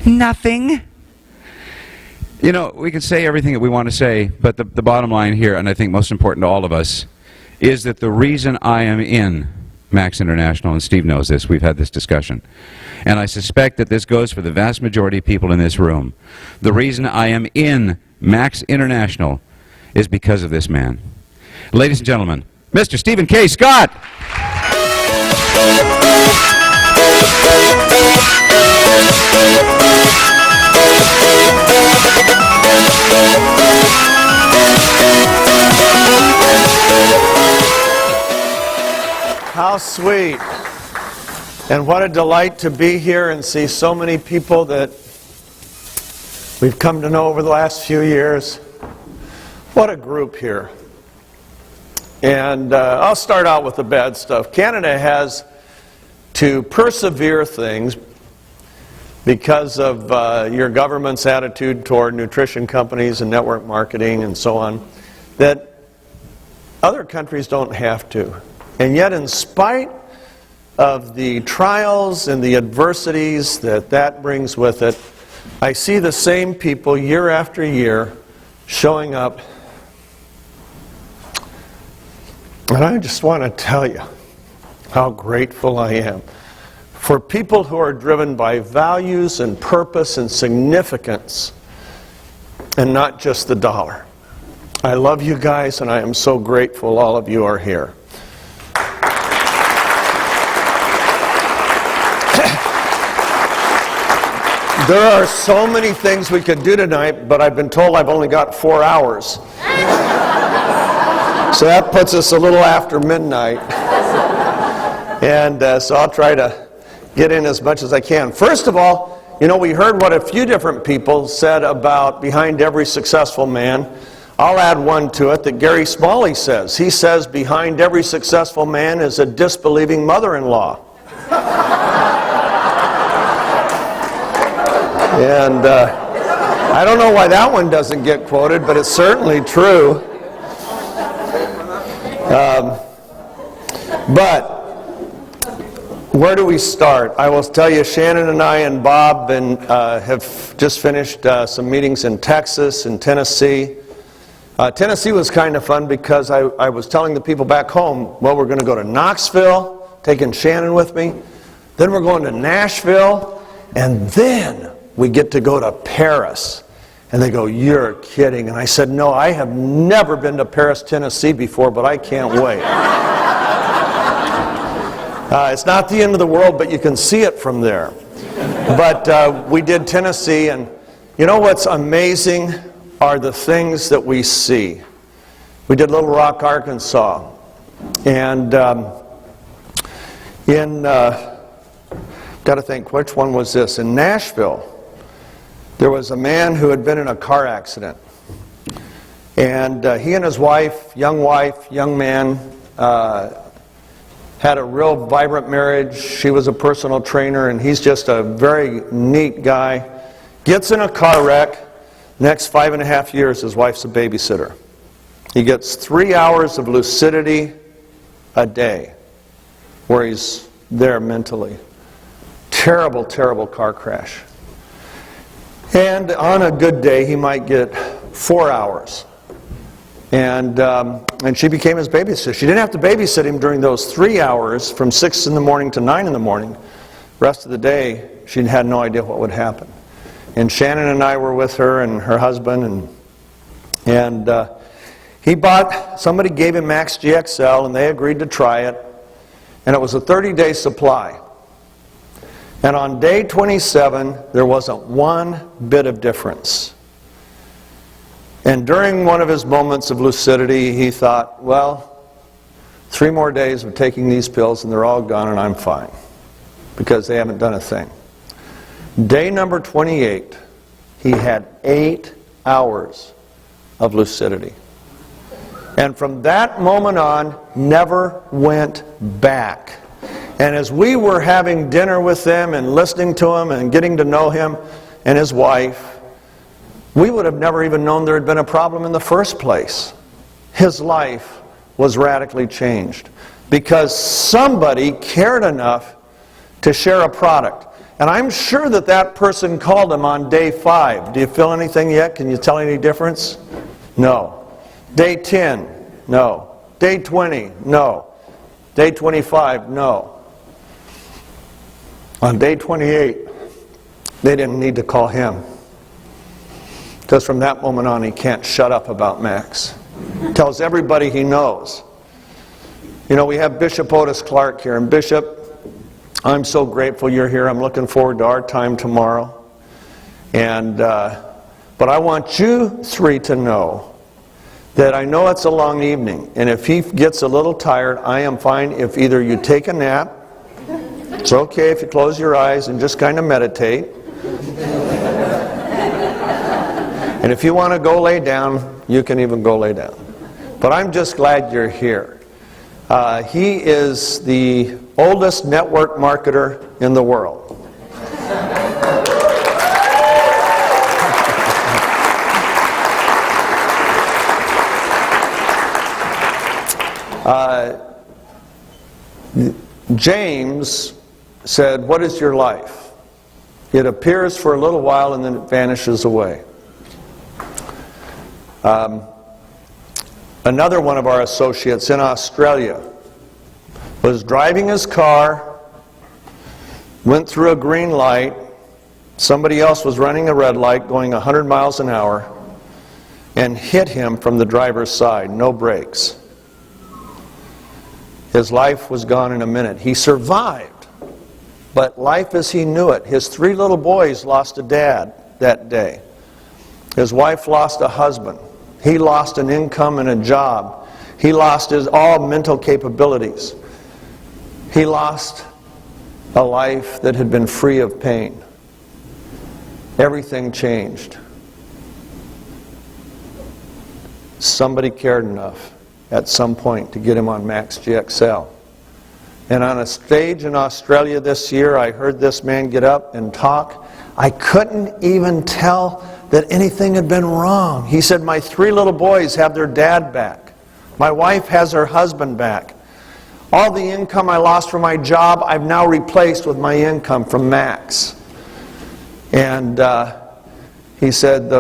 Nothing. You know, we can say everything that we want to say, but the bottom line here, and I think most important to all of us, is that the reason I am in Max International, and Steve knows this, we've had this discussion, and I suspect that this goes for the vast majority of people in this room. The reason I am in Max International is because of this man. Ladies and gentlemen, Mr. Stephen K. Scott. How sweet. And what a delight to be here and see so many people that we've come to know over the last few years. What a group here. And I'll start out with the bad stuff. Canada has to persevere things because of your government's attitude toward nutrition companies and network marketing and so on, that other countries don't have to. And yet, in spite of the trials and the adversities that brings with it, I see the same people year after year showing up. And I just want to tell you how grateful I am for people who are driven by values and purpose and significance and not just the dollar. I love you guys, and I am so grateful all of you are here. There are so many things we could do tonight, but I've been told I've only got 4 hours. So that puts us a little after midnight. And so I'll try to get in as much as I can. First of all, you know, we heard what a few different people said about behind every successful man. I'll add one to it that Gary Smalley says. He says behind every successful man is a disbelieving mother-in-law. And I don't know why that one doesn't get quoted, but it's certainly true. But where do we start? I will tell you, Shannon and I and Bob have just finished some meetings in Texas and Tennessee. Tennessee was kind of fun because I was telling the people back home, well, we're going to go to Knoxville, taking Shannon with me. Then we're going to Nashville, and then we get to go to Paris. And they go, you're kidding. And I said, no, I have never been to Paris, Tennessee before, but I can't wait. It's not the end of the world, but you can see it from there. But we did Tennessee, and you know what's amazing are the things that we see. We did Little Rock, Arkansas. And got to think, which one was this? In Nashville, there was a man who had been in a car accident. And he and his wife, young man, had a real vibrant marriage. She was a personal trainer, and he's just a very neat guy. Gets in a car wreck. Next 5.5 years, his wife's a babysitter. He gets 3 hours of lucidity a day where he's there mentally. Terrible, terrible car crash. And on a good day, he might get 4 hours. And she became his babysitter. She didn't have to babysit him during those 3 hours from 6 in the morning to 9 in the morning. The rest of the day, she had no idea what would happen. And Shannon and I were with her and her husband, and somebody gave him Max GXL, and they agreed to try it. And it was a 30-day supply. And on day 27, there wasn't one bit of difference. And during one of his moments of lucidity, he thought, well, 3 more days of taking these pills and they're all gone and I'm fine. Because they haven't done a thing. Day number 28, he had 8 hours of lucidity. And from that moment on, never went back. And as we were having dinner with them and listening to him and getting to know him and his wife, we would have never even known there had been a problem in the first place. His life was radically changed because somebody cared enough to share a product. And I'm sure that that person called him on day 5. Do you feel anything yet? Can you tell any difference? No. Day 10? No. Day 20? No. Day 25? No. On day 28, they didn't need to call him. Because from that moment on, he can't shut up about Max. Tells everybody he knows. You know, we have Bishop Otis Clark here. And Bishop, I'm so grateful you're here. I'm looking forward to our time tomorrow. But I want you 3 to know that I know it's a long evening. And if he gets a little tired, I am fine if either you take a nap. It's okay if you close your eyes and just kind of meditate. And if you want to go lay down, you can even go lay down. But I'm just glad you're here. He is the oldest network marketer in the world. James said, "What is your life? It appears for a little while and then it vanishes away." Another one of our associates in Australia was driving his car, went through a green light, somebody else was running a red light going 100 miles an hour, and hit him from the driver's side, no brakes. His life was gone in a minute. He survived, but life as he knew it. His 3 little boys lost a dad that day. His wife lost a husband. He lost an income and a job. He lost his all mental capabilities. He lost a life that had been free of pain. Everything changed. Somebody cared enough at some point to get him on Max GXL. And on a stage in Australia this year, I heard this man get up and talk. I couldn't even tell that anything had been wrong. He said, "My 3 little boys have their dad back. My wife has her husband back. All the income I lost from my job, I've now replaced with my income from Max." And he said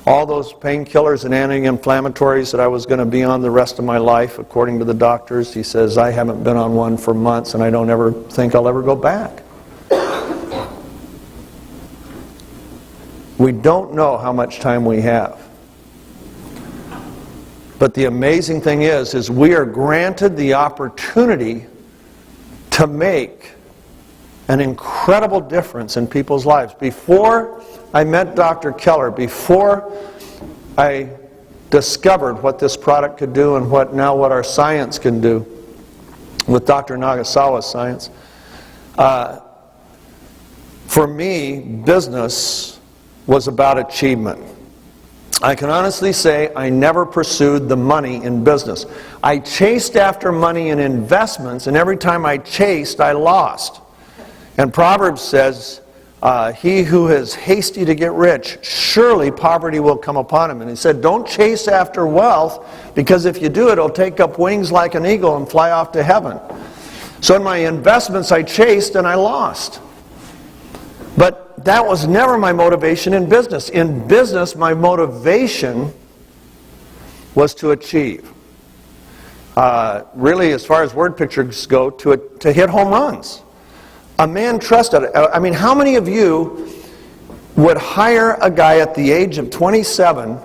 all those painkillers and anti-inflammatories that I was going to be on the rest of my life, according to the doctors, he says, I haven't been on one for months and I don't ever think I'll ever go back. We don't know how much time we have. But the amazing thing is we are granted the opportunity to make an incredible difference in people's lives. Before I met Dr. Keller, before I discovered what this product could do and what our science can do with Dr. Nagasawa's science, for me, business was about achievement. I can honestly say I never pursued the money in business. I chased after money in investments, and every time I chased, I lost. And Proverbs says, he who is hasty to get rich, surely poverty will come upon him. And he said, don't chase after wealth, because if you do, it'll take up wings like an eagle and fly off to heaven. So in my investments, I chased and I lost. But that was never my motivation in business. In business, my motivation was to achieve. Really, as far as word pictures go, to hit home runs. A man trusted. I mean, how many of you would hire a guy at the age of 27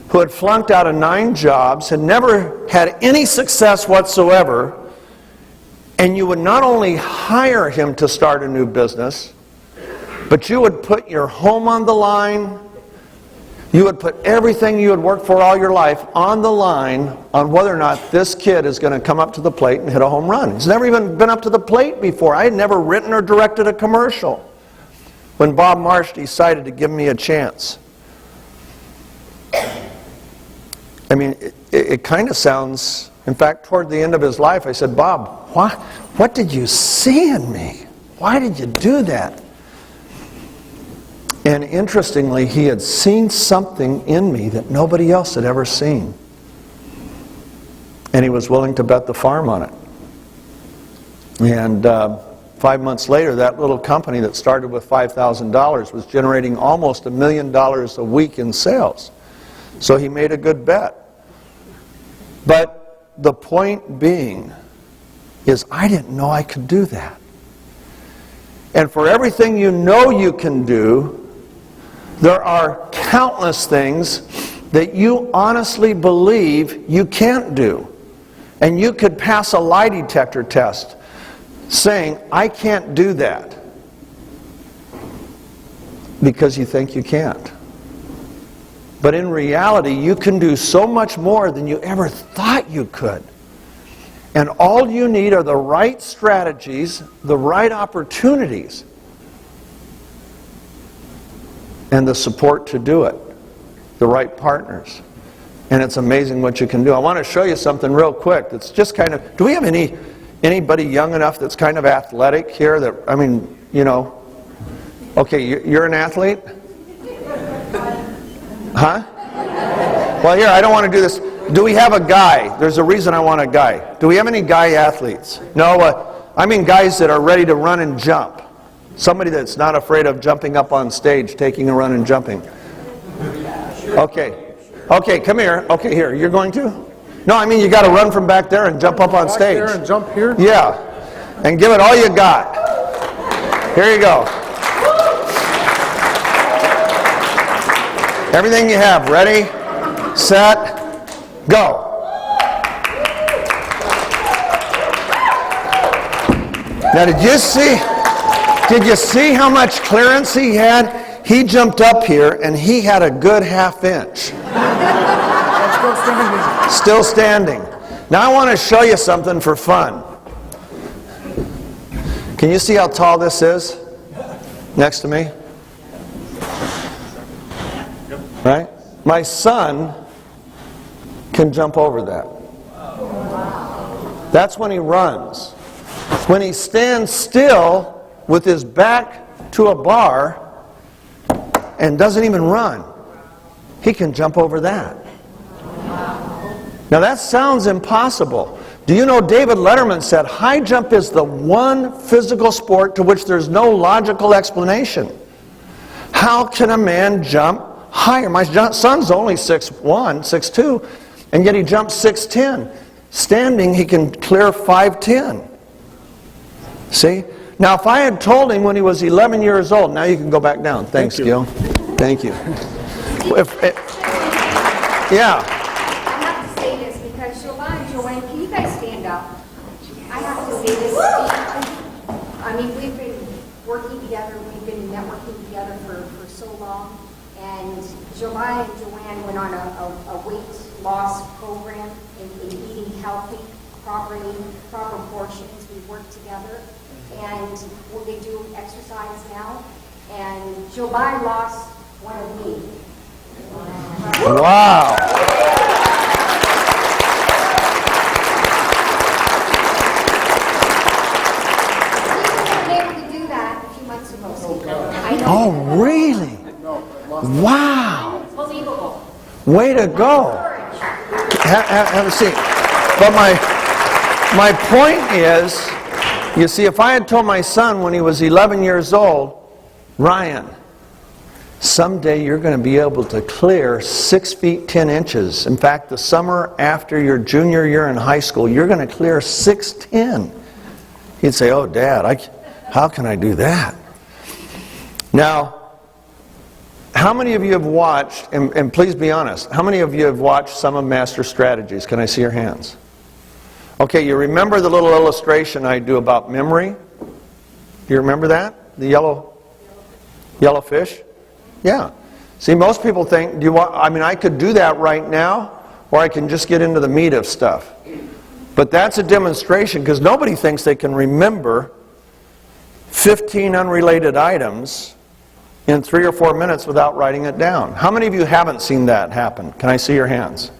who had flunked out of 9 jobs, had never had any success whatsoever, and you would not only hire him to start a new business, but you would put your home on the line, you would put everything you had worked for all your life on the line on whether or not this kid is going to come up to the plate and hit a home run. He's never even been up to the plate before. I had never written or directed a commercial when Bob Marsh decided to give me a chance. I mean, it kind of sounds, in fact, toward the end of his life, I said, Bob, what did you see in me? Why did you do that? And interestingly, he had seen something in me that nobody else had ever seen. And he was willing to bet the farm on it. And 5 months later, that little company that started with $5,000 was generating almost $1 million a week in sales. So he made a good bet. But the point being is I didn't know I could do that. And for everything you know you can do, there are countless things that you honestly believe you can't do. And you could pass a lie detector test saying, I can't do that, because you think you can't. But in reality, you can do so much more than you ever thought you could. And all you need are the right strategies, the right opportunities, and the support to do it, the right partners. And it's amazing what you can do. I want to show you something real quick that's just kind of, do we have anybody young enough that's kind of athletic here? That, I mean, you know, okay, you're an athlete? Huh? Well, here, I don't want to do this. Do we have a guy? There's a reason I want a guy. Do we have any guy athletes? No, I mean guys that are ready to run and jump. Somebody that's not afraid of jumping up on stage, taking a run and jumping. Okay. Okay, come here. Okay, here. You're going to? No, I mean you got to run from back there and jump up on stage. Back there and jump here? Yeah. And give it all you got. Here you go. Everything you have. Ready, set, go. Now did you see how much clearance he had? He jumped up here and he had a good ½ inch. Still standing. Now I want to show you something for fun. Can you see how tall this is? Next to me? Right? My son can jump over that. That's when he runs. When he stands still with his back to a bar and doesn't even run, he can jump over that. Now that sounds impossible. Do you know David Letterman said high jump is the one physical sport to which there's no logical explanation. How can a man jump higher? My son's only 6'1", 6'2", and yet he jumps 6'10". Standing, he can clear 5'10". See? Now if I had told him when he was 11 years old, now you can go back down. Thanks, Gil. Thank you. Yeah. I mean, we've been working together, we've been networking together for so long, and July and Joanne went on a weight loss program in eating healthy, proper portions. We work together, and they do exercise now, and July lost one of me. Wow. Oh, really? Wow. Unbelievable. Way to go. Have a seat. But my point is, you see, if I had told my son when he was 11 years old, Ryan, someday you're going to be able to clear 6 feet 10 inches. In fact, the summer after your junior year in high school, you're going to clear 6'10". He'd say, oh, Dad, how can I do that? Now, how many of you have watched, and please be honest, how many of you have watched some of Master Strategies? Can I see your hands? Okay, you remember the little illustration I do about memory? Do you remember that? The yellow fish? Yeah. See, most people think, I could do that right now, or I can just get into the meat of stuff. But that's a demonstration, because nobody thinks they can remember 15 unrelated items in 3 or 4 minutes without writing it down. How many of you haven't seen that happen? Can I see your hands?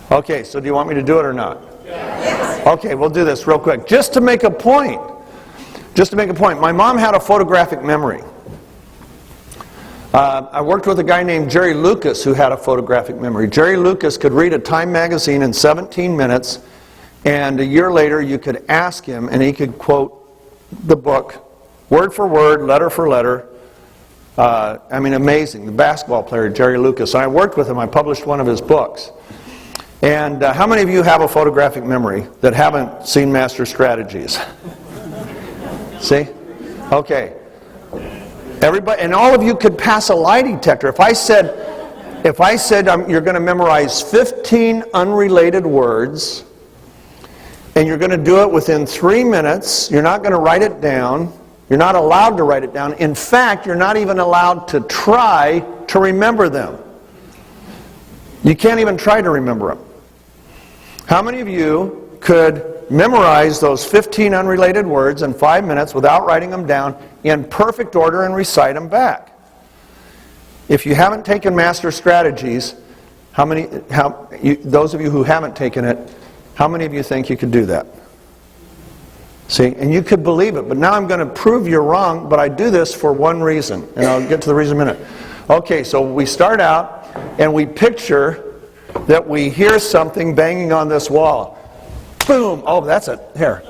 Okay, so do you want me to do it or not? Yes. Okay, we'll do this real quick. Just to make a point. My mom had a photographic memory. I worked with a guy named Jerry Lucas who had a photographic memory. Jerry Lucas could read a Time magazine in 17 minutes, and a year later you could ask him and he could quote the book, word for word, letter for letter. I mean, amazing. The basketball player, Jerry Lucas. I worked with him. I published one of his books. And how many of you have a photographic memory that haven't seen Master Strategies? See? Okay. Everybody, and all of you could pass a lie detector. If I said you're going to memorize 15 unrelated words, and you're going to do it within 3 minutes, you're not going to write it down. You're not allowed to write it down. In fact, you're not even allowed to try to remember them. You can't even try to remember them. How many of you could memorize those 15 unrelated words in 5 minutes without writing them down in perfect order and recite them back? If you haven't taken Master Strategies, those of you who haven't taken it, how many of you think you could do that? See, and you could believe it, but now I'm going to prove you're wrong, but I do this for one reason, and I'll get to the reason in a minute. Okay, so we start out, and we picture that we hear something banging on this wall. Boom! Oh, that's it. Here.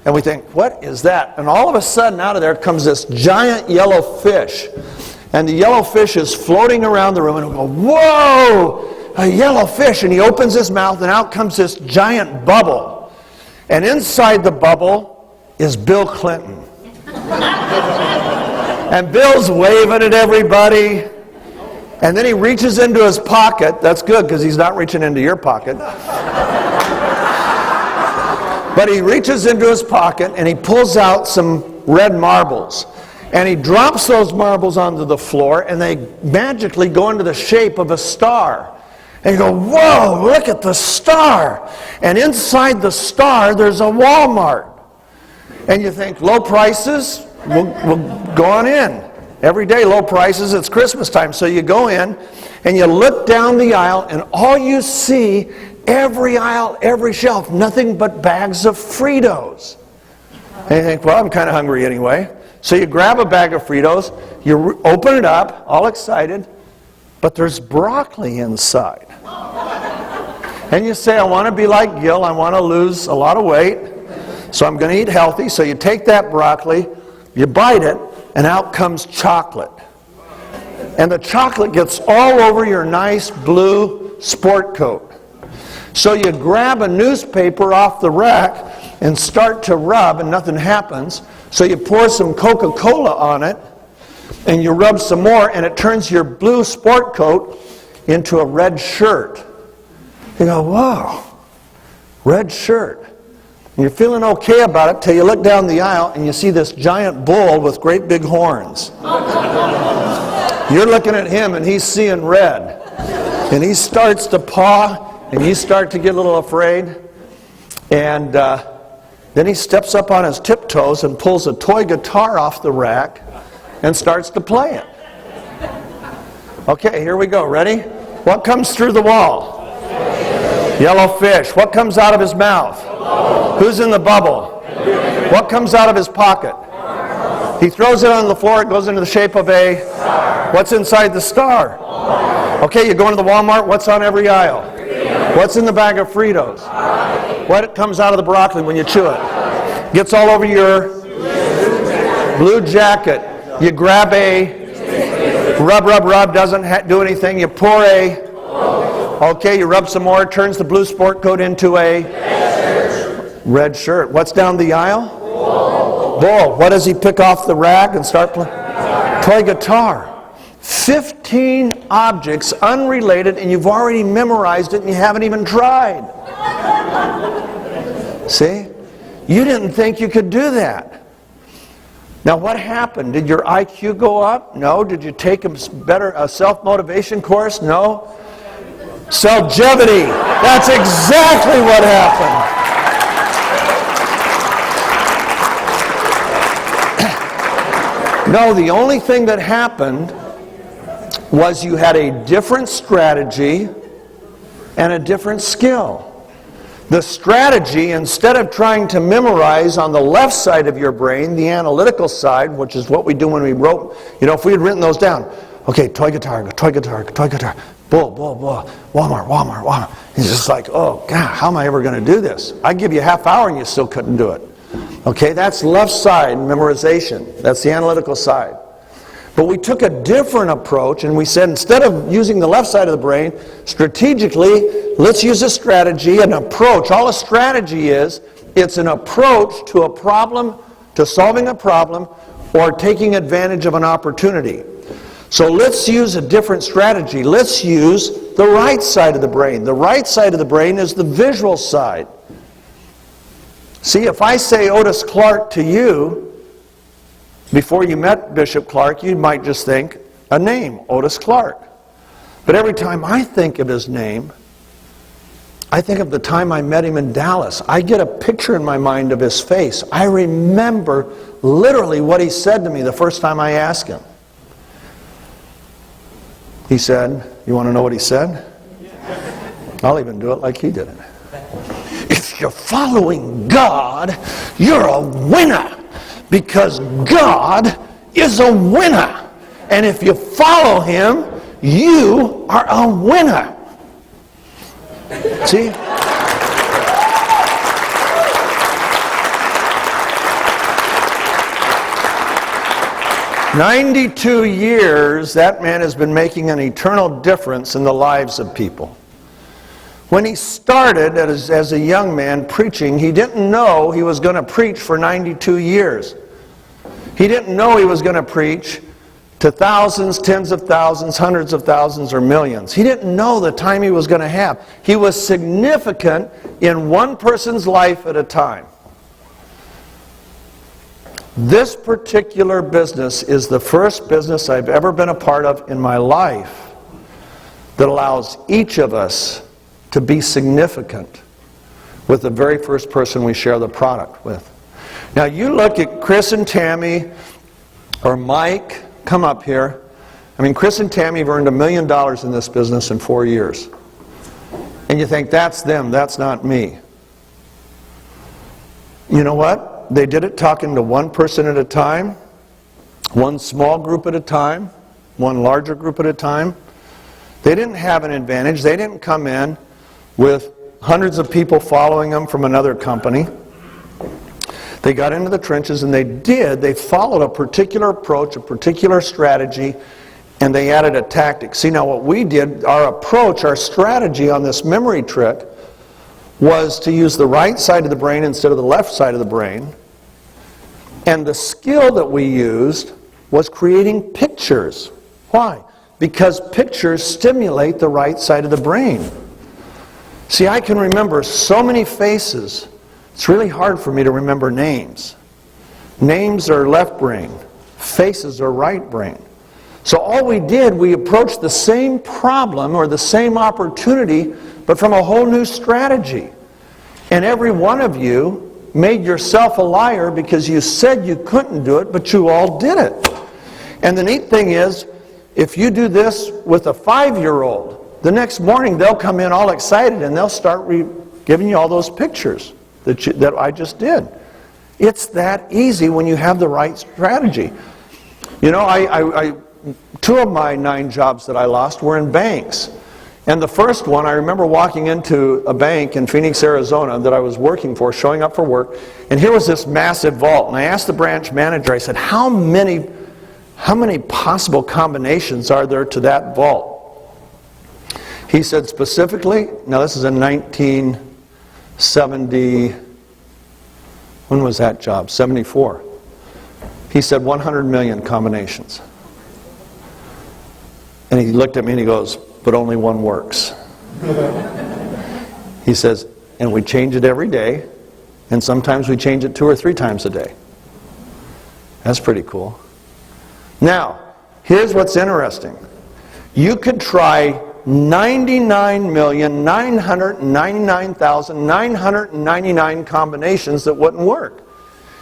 And we think, what is that? And all of a sudden, out of there comes this giant yellow fish. And the yellow fish is floating around the room, and we go, whoa! A yellow fish! And he opens his mouth, and out comes this giant bubble. And inside the bubble is Bill Clinton. And Bill's waving at everybody. And then he reaches into his pocket. That's good, because he's not reaching into your pocket. But he reaches into his pocket, and he pulls out some red marbles. And he drops those marbles onto the floor, and they magically go into the shape of a star. And you go, whoa, look at the star. And inside the star, there's a Walmart. And you think, low prices? We'll go on in. Every day, low prices, it's Christmas time. So you go in, and you look down the aisle, and all you see, every aisle, every shelf, nothing but bags of Fritos. And you think, well, I'm kind of hungry anyway. So you grab a bag of Fritos, you open it up, all excited, but there's broccoli inside. And you say, I want to be like Gil, I want to lose a lot of weight, so I'm going to eat healthy. So you take that broccoli, you bite it, and out comes chocolate. And the chocolate gets all over your nice blue sport coat. So you grab a newspaper off the rack and start to rub, and nothing happens. So you pour some Coca-Cola on it, and you rub some more, and it turns your blue sport coat into a red shirt. You go, whoa, red shirt. And you're feeling okay about it till you look down the aisle and you see this giant bull with great big horns. You're looking at him and he's seeing red. And he starts to paw, and you start to get a little afraid. And then he steps up on his tiptoes and pulls a toy guitar off the rack and starts to play it. Okay, here we go. Ready? What comes through the wall? Yellow fish. What comes out of his mouth? Who's in the bubble? What comes out of his pocket? He throws it on the floor. It goes into the shape of a... What's inside the star? Okay, you go into the Walmart. What's on every aisle? What's in the bag of Fritos? What comes out of the broccoli when you chew it? Gets all over your blue jacket. You grab a rub, doesn't do anything. You pour a... Okay, you rub some more. Turns the blue sport coat into a red shirt. What's down the aisle? Bull. What does he pick off the rack and start playing? Toy guitar. 15 objects unrelated, and you've already memorized it and you haven't even tried. See? You didn't think you could do that. Now what happened? Did your IQ go up? No. Did you take a self-motivation course? No. Longevity. That's exactly what happened. No, the only thing that happened was you had a different strategy and a different skill. The strategy, instead of trying to memorize on the left side of your brain, the analytical side, which is what we do when we wrote, if we had written those down, okay, toy guitar, bull, Walmart. It's just like, oh, God, how am I ever going to do this? I'd give you a half hour and you still couldn't do it. Okay, that's left side memorization. That's the analytical side. But we took a different approach and we said, instead of using the left side of the brain, strategically, let's use a strategy, an approach. All a strategy is, it's an approach to a problem, to solving a problem, or taking advantage of an opportunity. So let's use a different strategy. Let's use the right side of the brain. The right side of the brain is the visual side. See, if I say Otis Clark to you, before you met Bishop Clark, you might just think a name, Otis Clark. But every time I think of his name, I think of the time I met him in Dallas. I get a picture in my mind of his face. I remember literally what he said to me the first time I asked him. He said, you want to know what he said? I'll even do it like he did it. If you're following God, you're a winner. Because God is a winner. And if you follow Him, you are a winner. See? "92 years, that man has been making an eternal difference in the lives of people." When he started as a young man preaching, he didn't know he was going to preach for 92 years. He didn't know he was going to preach to thousands, tens of thousands, hundreds of thousands, or millions. He didn't know the time he was going to have. He was significant in one person's life at a time. This particular business is the first business I've ever been a part of in my life that allows each of us to be significant with the very first person we share the product with. Now you look at Chris and Tammy, or Mike, come up here. I mean, Chris and Tammy have earned $1 million in this business in 4 years. And you think, that's them, that's not me. You know what? They did it talking to one person at a time, one small group at a time, one larger group at a time. They didn't have an advantage. They didn't come in with hundreds of people following them from another company. They got into the trenches and they followed a particular approach, a particular strategy, and they added a tactic. See, now what we did, our approach, our strategy on this memory trick was to use the right side of the brain instead of the left side of the brain. And the skill that we used was creating pictures. Why? Because pictures stimulate the right side of the brain. See, I can remember so many faces. It's really hard for me to remember names. Names are left brain. Faces are right brain. So all we did, we approached the same problem or the same opportunity, but from a whole new strategy. And every one of you made yourself a liar because you said you couldn't do it, but you all did it. And the neat thing is, if you do this with a 5-year-old, the next morning they'll come in all excited and they'll start giving you all those pictures that I just did. It's that easy when you have the right strategy. You know, 2 of my 9 jobs that I lost were in banks. And the first one, I remember walking into a bank in Phoenix, Arizona that I was working for, showing up for work, and here was this massive vault. And I asked the branch manager, I said, how many possible combinations are there to that vault? He said specifically, now this is in 1970, when was that job? 74. He said 100 million combinations. And he looked at me and he goes, but only one works. He says, and we change it every day, and sometimes we change it 2 or 3 times a day. That's pretty cool. Now, here's what's interesting. You could try 99,999,999 combinations that wouldn't work.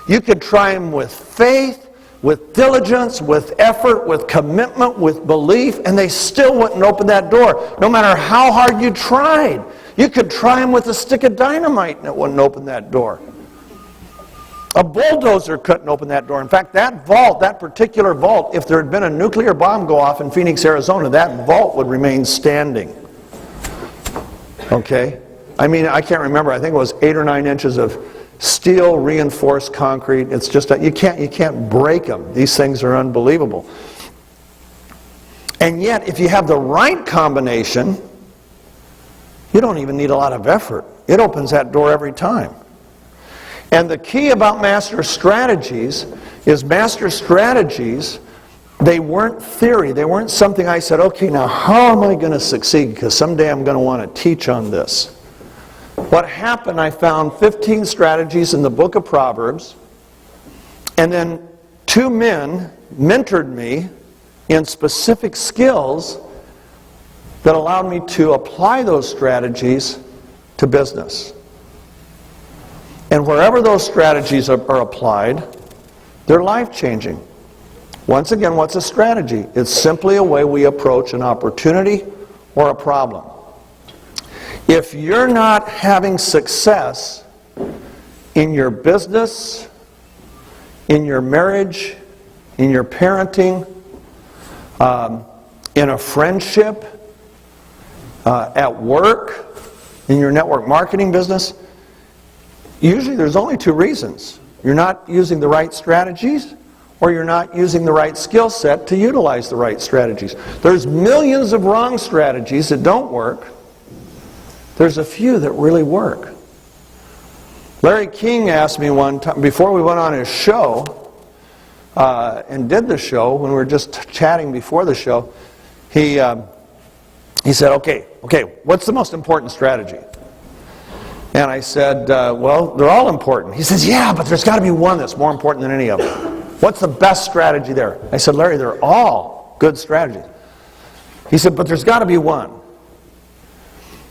You could try them with faith, with diligence, with effort, with commitment, with belief, and they still wouldn't open that door, no matter how hard you tried. You could try them with a stick of dynamite and it wouldn't open that door. A bulldozer couldn't open that door. In fact, that vault, that particular vault, if there had been a nuclear bomb go off in Phoenix, Arizona, that vault would remain standing. Okay? I mean, I can't remember. I think it was 8 or 9 inches of steel reinforced concrete. It's just you can't break them. These things are unbelievable. And yet, if you have the right combination, you don't even need a lot of effort. It opens that door every time. And the key about master strategies is master strategies, they weren't theory. They weren't something I said, okay, now how am I going to succeed? Because someday I'm going to want to teach on this. What happened, I found 15 strategies in the book of Proverbs, and then 2 men mentored me in specific skills that allowed me to apply those strategies to business. And wherever those strategies are applied, they're life-changing. Once again, what's a strategy? It's simply a way we approach an opportunity or a problem. If you're not having success in your business, in your marriage, in your parenting, in a friendship, at work, in your network marketing business, usually there's only 2 reasons. You're not using the right strategies, or you're not using the right skill set to utilize the right strategies. There's millions of wrong strategies that don't work. There's a few that really work. Larry King asked me one time, before we went on his show, and did the show, when we were just chatting before the show, he said, okay, what's the most important strategy? And I said, well, they're all important. He says, yeah, but there's got to be one that's more important than any of them. What's the best strategy there? I said, Larry, they're all good strategies. He said, but there's got to be one.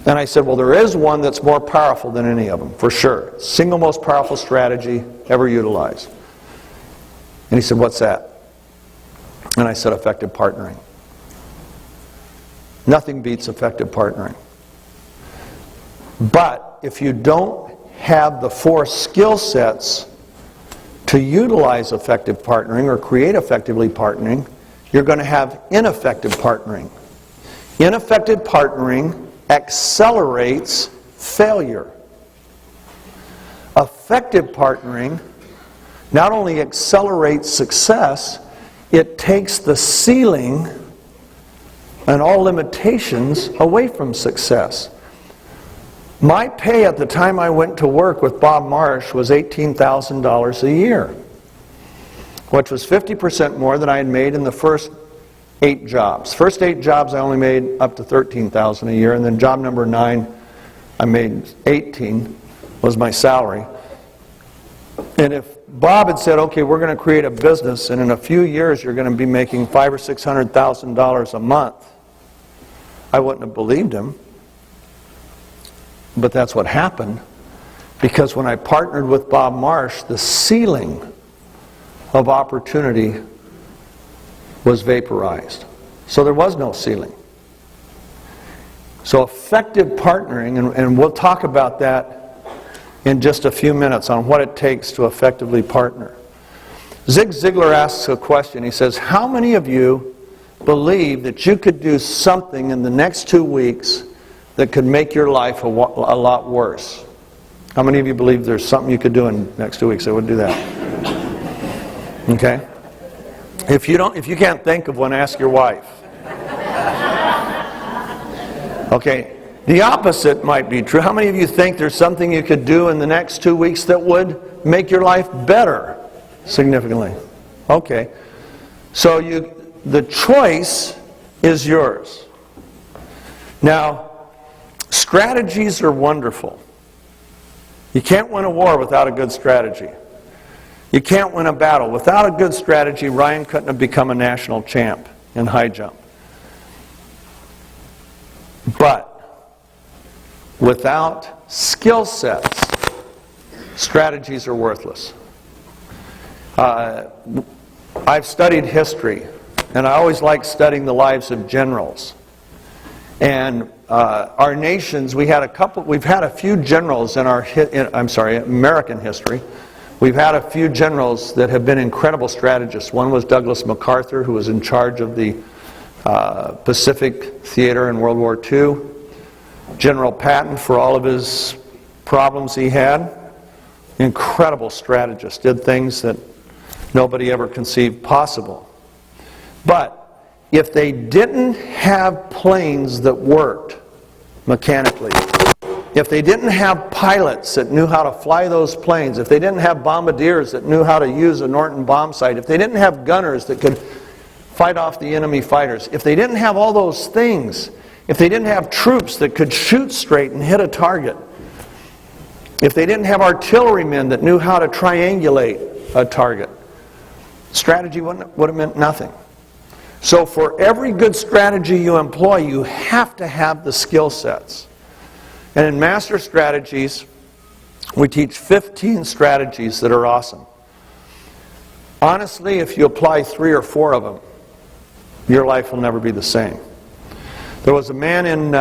And I said, well, there is one that's more powerful than any of them, for sure. Single most powerful strategy ever utilized. And he said, what's that? And I said, effective partnering. Nothing beats effective partnering. But if you don't have the 4 skill sets to utilize effective partnering or create effectively partnering, you're going to have ineffective partnering. Ineffective partnering accelerates failure. Effective partnering not only accelerates success, it takes the ceiling and all limitations away from success. My pay at the time I went to work with Bob Marsh was $18,000 a year, which was 50% more than I had made in the first 8 jobs. First 8 jobs I only made up to $13,000 a year, and then job number 9 I made $18,000 was my salary. And if Bob had said, okay, we're going to create a business, and in a few years you're going to be making $500,000 or $600,000 a month, I wouldn't have believed him. But that's what happened, because when I partnered with Bob Marsh, the ceiling of opportunity was vaporized. So there was no ceiling. So effective partnering, and we'll talk about that in just a few minutes on what it takes to effectively partner. Zig Ziglar asks a question. He says, how many of you believe that you could do something in the next 2 weeks that could make your life a lot worse? How many of you believe there's something you could do in the next 2 weeks that would do that? Okay? If you can't think of one, ask your wife. Okay, the opposite might be true. How many of you think there's something you could do in the next 2 weeks that would make your life better significantly? Okay, so the choice is yours. Now, strategies are wonderful. You can't win a war without a good strategy. You can't win a battle. Without a good strategy, Ryan couldn't have become a national champ in high jump. But without skill sets, strategies are worthless. I've studied history, and I always like studying the lives of generals. And our nations, we've had a few generals in American history. We've had a few generals that have been incredible strategists. One was Douglas MacArthur, who was in charge of the Pacific Theater in World War II. General Patton for all of his problems he had. Incredible strategist, did things that nobody ever conceived possible. But if they didn't have planes that worked mechanically, if they didn't have pilots that knew how to fly those planes, if they didn't have bombardiers that knew how to use a Norton bomb sight, if they didn't have gunners that could fight off the enemy fighters, if they didn't have all those things, if they didn't have troops that could shoot straight and hit a target, if they didn't have artillerymen that knew how to triangulate a target, strategy would have meant nothing. So for every good strategy you employ, you have to have the skill sets. And in Master Strategies, we teach 15 strategies that are awesome. Honestly, if you apply 3 or 4 of them, your life will never be the same. There was a man in,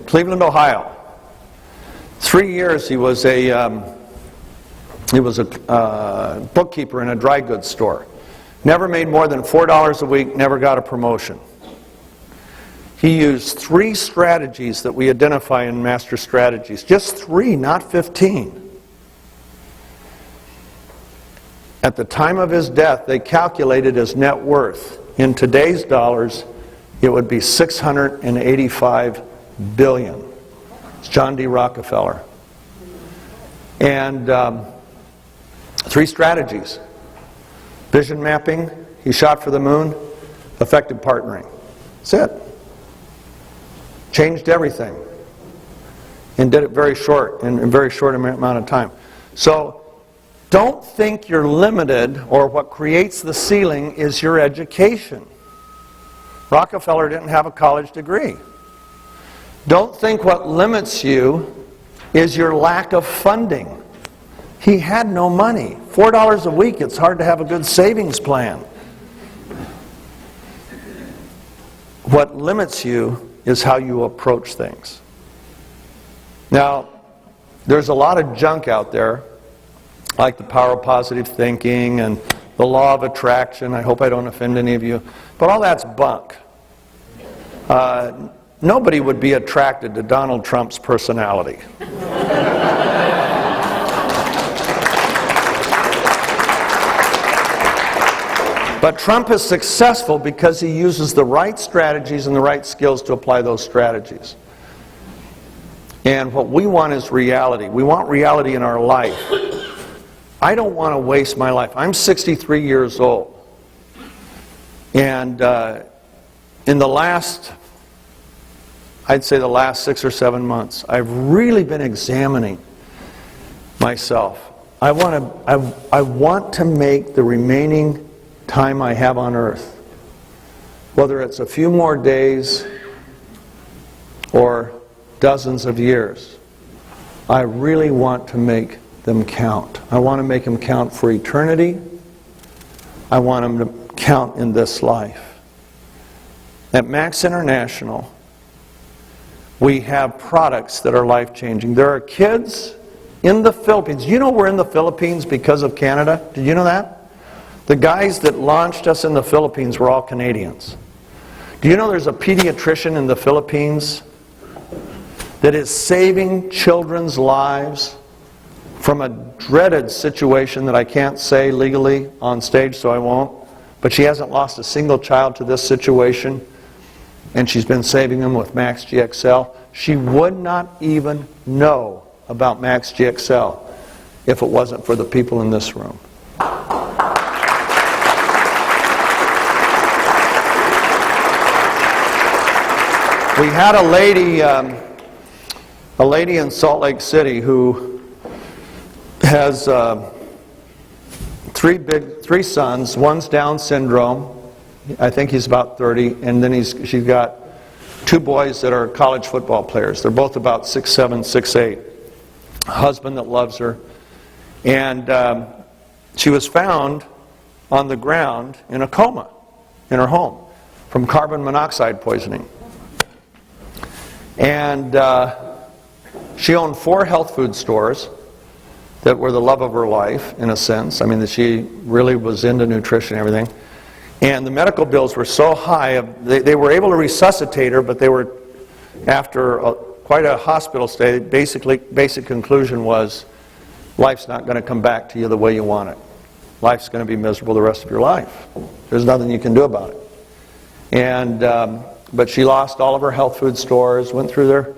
Cleveland, Ohio. 3 years he was a bookkeeper in a dry goods store. Never made more than $4 a week, never got a promotion. He used 3 strategies that we identify in Master Strategies. Just 3, not 15. At the time of his death, they calculated his net worth. In today's dollars, it would be $685 billion. It's John D. Rockefeller. And 3 strategies. Vision mapping, he shot for the moon, effective partnering. That's it. Changed everything. And did it in a very short amount of time. So, don't think you're limited, or what creates the ceiling is your education. Rockefeller didn't have a college degree. Don't think what limits you is your lack of funding. He had no money. $4 a week, it's hard to have a good savings plan. What limits you is how you approach things. Now, there's a lot of junk out there, like the power of positive thinking and the law of attraction. I hope I don't offend any of you. But all that's bunk. Nobody would be attracted to Donald Trump's personality. But Trump is successful because he uses the right strategies and the right skills to apply those strategies. And what we want is reality. We want reality in our life. I don't want to waste my life. I'm 63 years old. And in the last 6 or 7 months, I've really been examining myself. I want to make the remaining time I have on earth, whether it's a few more days or dozens of years, I really want to make them count. I want to make them count for eternity. I want them to count in this life. At Max International, we have products that are life-changing. There are kids in the Philippines. You know we're in the Philippines because of Canada? Did you know that? The guys that launched us in the Philippines were all Canadians. Do you know there's a pediatrician in the Philippines that is saving children's lives from a dreaded situation that I can't say legally on stage, so I won't, but she hasn't lost a single child to this situation, and she's been saving them with Max GXL. She would not even know about Max GXL if it wasn't for the people in this room. We had a lady in Salt Lake City who has 3 sons. One's Down syndrome. I think he's about 30, and then she's got 2 boys that are college football players. They're both about 6'7", 6'8". A husband that loves her, and she was found on the ground in a coma in her home from carbon monoxide poisoning. And she owned 4 health food stores that were the love of her life, in a sense. I mean, that she really was into nutrition and everything. And the medical bills were so high, they were able to resuscitate her, but they were, after quite a hospital stay, basic conclusion was, life's not going to come back to you the way you want it. Life's going to be miserable the rest of your life. There's nothing you can do about it. And but she lost all of her health food stores, went through their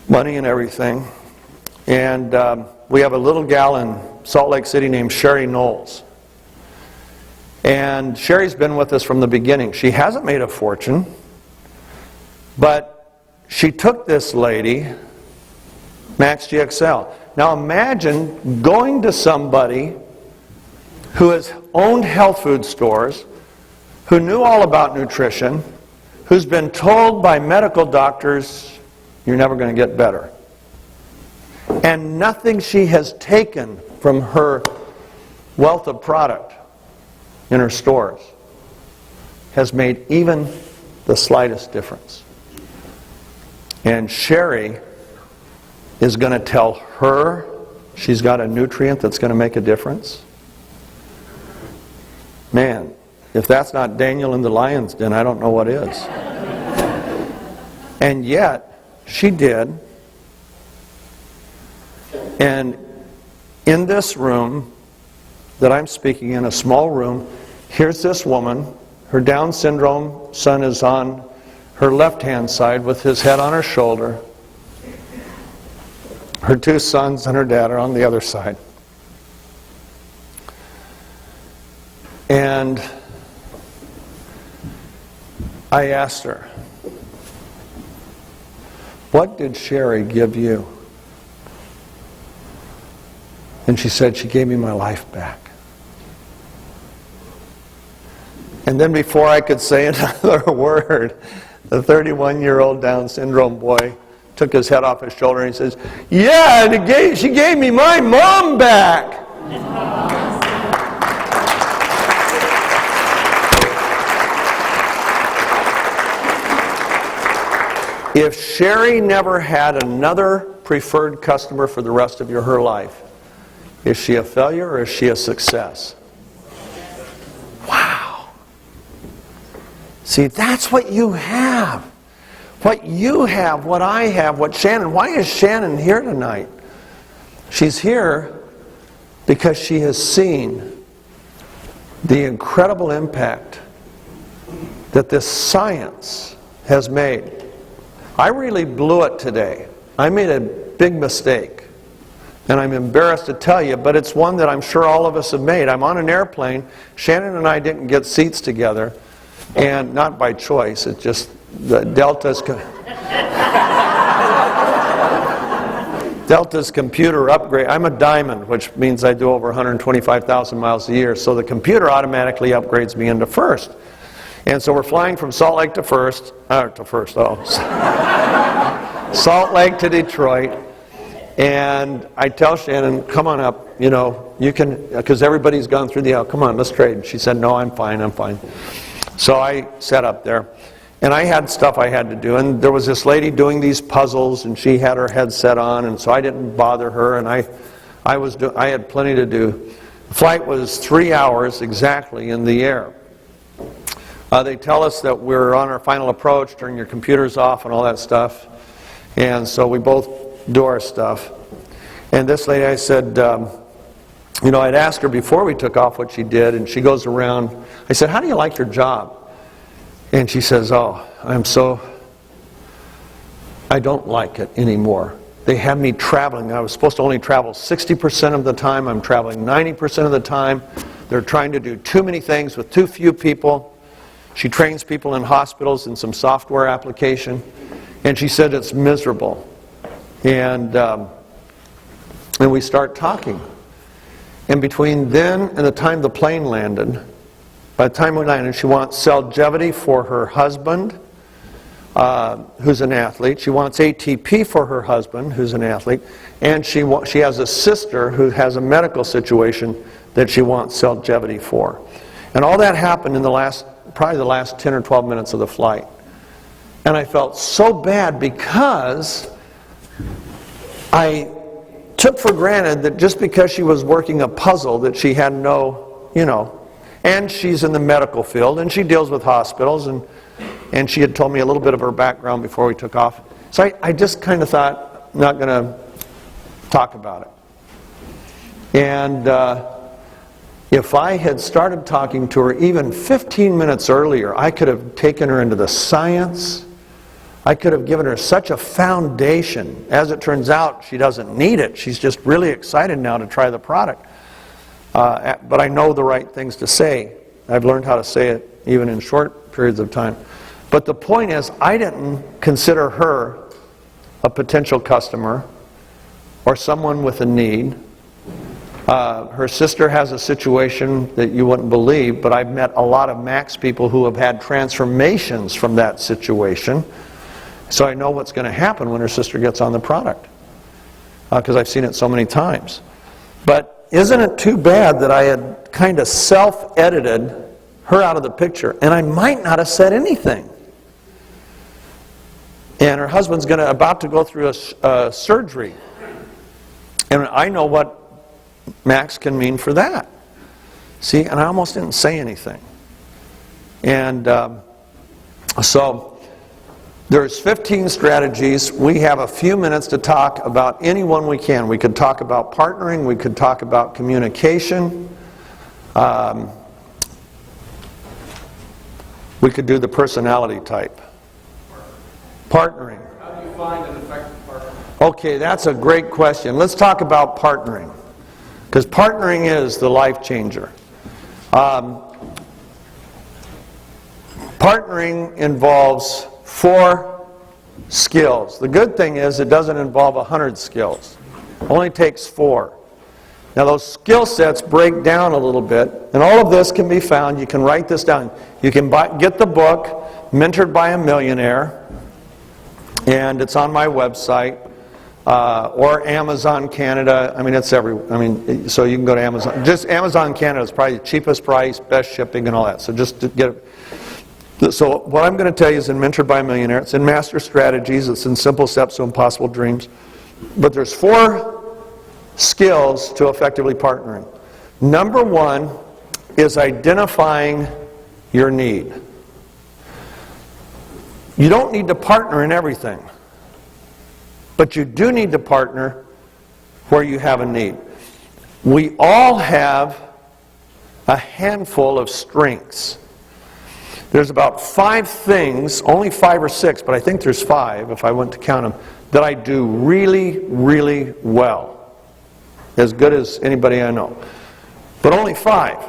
money and everything. And we have a little gal in Salt Lake City named Sherry Knowles. And Sherry's been with us from the beginning. She hasn't made a fortune, but she took this lady, Max GXL. Now imagine going to somebody who has owned health food stores, who knew all about nutrition, who's been told by medical doctors, you're never going to get better. And nothing she has taken from her wealth of product in her stores has made even the slightest difference. And Sherry is going to tell her she's got a nutrient that's going to make a difference. Man, if that's not Daniel in the lion's den, I don't know what is. And yet, she did. And in this room that I'm speaking in, a small room, here's this woman. Her Down syndrome son is on her left-hand side with his head on her shoulder. Her two sons and her dad are on the other side. And I asked her, what did Sherry give you? And she said, she gave me my life back. And then before I could say another word, the 31-year-old Down syndrome boy took his head off his shoulder and he says, yeah, she gave me my mom back. If Sherry never had another preferred customer for the rest of her life, is she a failure or is she a success? Wow. See, that's what you have. What you have, what I have, what Shannon. Why is Shannon here tonight? She's here because she has seen the incredible impact that this science has made. I really blew it today. I made a big mistake. And I'm embarrassed to tell you, but it's one that I'm sure all of us have made. I'm on an airplane. Shannon and I didn't get seats together, and not by choice. It's just the Delta's computer upgrade. I'm a diamond, which means I do over 125,000 miles a year. So the computer automatically upgrades me into first. And so we're flying from Salt Lake to Salt Lake to Detroit. And I tell Shannon, come on up, you can, because everybody's gone through the aisle, come on, let's trade. She said, no, I'm fine. So I sat up there, and I had stuff I had to do, and there was this lady doing these puzzles, and she had her headset on, and so I didn't bother her, and I had plenty to do. The flight was 3 hours exactly in the air. They tell us that we're on our final approach, turn your computers off and all that stuff, and so we both do our stuff. And this lady, I said, I'd asked her before we took off what she did, and she goes around. I said, how do you like your job? And she says, I don't like it anymore. They have me traveling. I was supposed to only travel 60% of the time. I'm traveling 90% of the time. They're trying to do too many things with too few people. She trains people in hospitals in some software application. And she said it's miserable. And we start talking. And between then and the time the plane landed, by the time we landed, she wants Cellgevity for her husband, who's an athlete. She wants ATP for her husband, who's an athlete. And she has a sister who has a medical situation that she wants Cellgevity for. And all that happened in probably the last 10 or 12 minutes of the flight. And I felt so bad because I took for granted that just because she was working a puzzle that she had no, And she's in the medical field, and she deals with hospitals, and she had told me a little bit of her background before we took off. So I just kind of thought, I'm not going to talk about it. And if I had started talking to her even 15 minutes earlier, I could have taken her into the science. I could have given her such a foundation. As it turns out, she doesn't need it. She's just really excited now to try the product. But I know the right things to say. I've learned how to say it even in short periods of time. But the point is, I didn't consider her a potential customer or someone with a need. Her sister has a situation that you wouldn't believe, but I've met a lot of Max people who have had transformations from that situation. So I know what's going to happen when her sister gets on the product, because I've seen it so many times. But isn't it too bad that I had kind of self-edited her out of the picture, and I might not have said anything. And her husband's about to go through a surgery. And I know what Max can mean for that. See, and I almost didn't say anything. And so there's 15 strategies. We have a few minutes to talk about any one we can. We could talk about partnering. We could talk about communication. We could do the personality type. Partnering. How do you find an effective partner? Okay, that's a great question. Let's talk about partnering, because partnering is the life changer. Partnering involves 4 skills. The good thing is it doesn't involve 100 skills. It only takes 4. Now those skill sets break down a little bit, and all of this can be found. You can write this down. You can get the book, Mentored by a Millionaire, and it's on my website, or Amazon Canada. I mean, it's so you can go to Amazon. Just Amazon Canada is probably the cheapest price, best shipping, and all that. So just to get it. So what I'm going to tell you is in Mentored by a Millionaire. It's in Master Strategies. It's in Simple Steps to Impossible Dreams. But there's 4 skills to effectively partnering. Number 1 is identifying your need. You don't need to partner in everything, but you do need to partner where you have a need. We all have a handful of strengths. There's about 5 things, only 5 or 6, but I think there's 5 if I went to count them, that I do really, really well. As good as anybody I know. But only 5.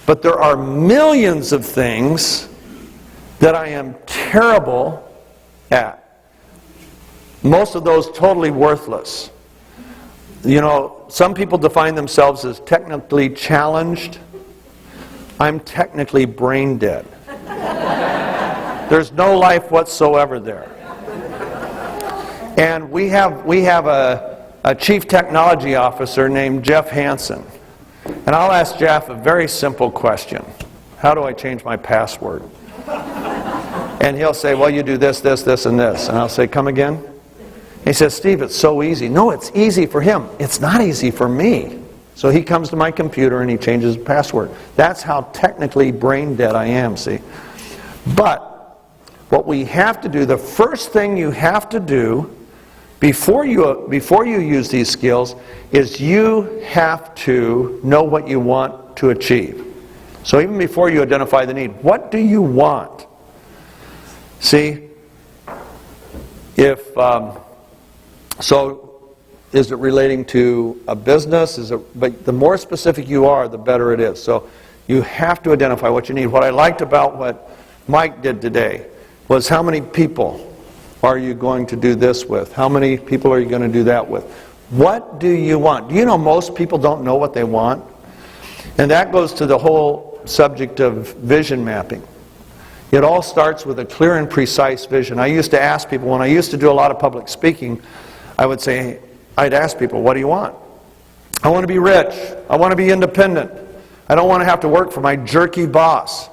But there are millions of things that I am terrible at. Most of those totally worthless. You know, some people define themselves as technically challenged. I'm technically brain dead. There's no life whatsoever there. And we have a chief technology officer named Jeff Hansen. And I'll ask Jeff a very simple question. How do I change my password? And he'll say, well, you do this, this, this, and this. And I'll say, come again? He says, Steve, it's so easy. No, it's easy for him. It's not easy for me. So he comes to my computer and he changes the password. That's how technically brain dead I am, see? But what we have to do, the first thing you have to do before you use these skills is you have to know what you want to achieve. So even before you identify the need, what do you want? See, so is it relating to a business? But the more specific you are, the better it is. So you have to identify what you need. What I liked about what Mike did today was how many people are you going to do this with? How many people are you going to do that with? What do you want? Do you know most people don't know what they want? And that goes to the whole subject of vision mapping. It all starts with a clear and precise vision. I used to ask people, when I used to do a lot of public speaking, I'd ask people, what do you want? I want to be rich. I want to be independent. I don't want to have to work for my jerky boss.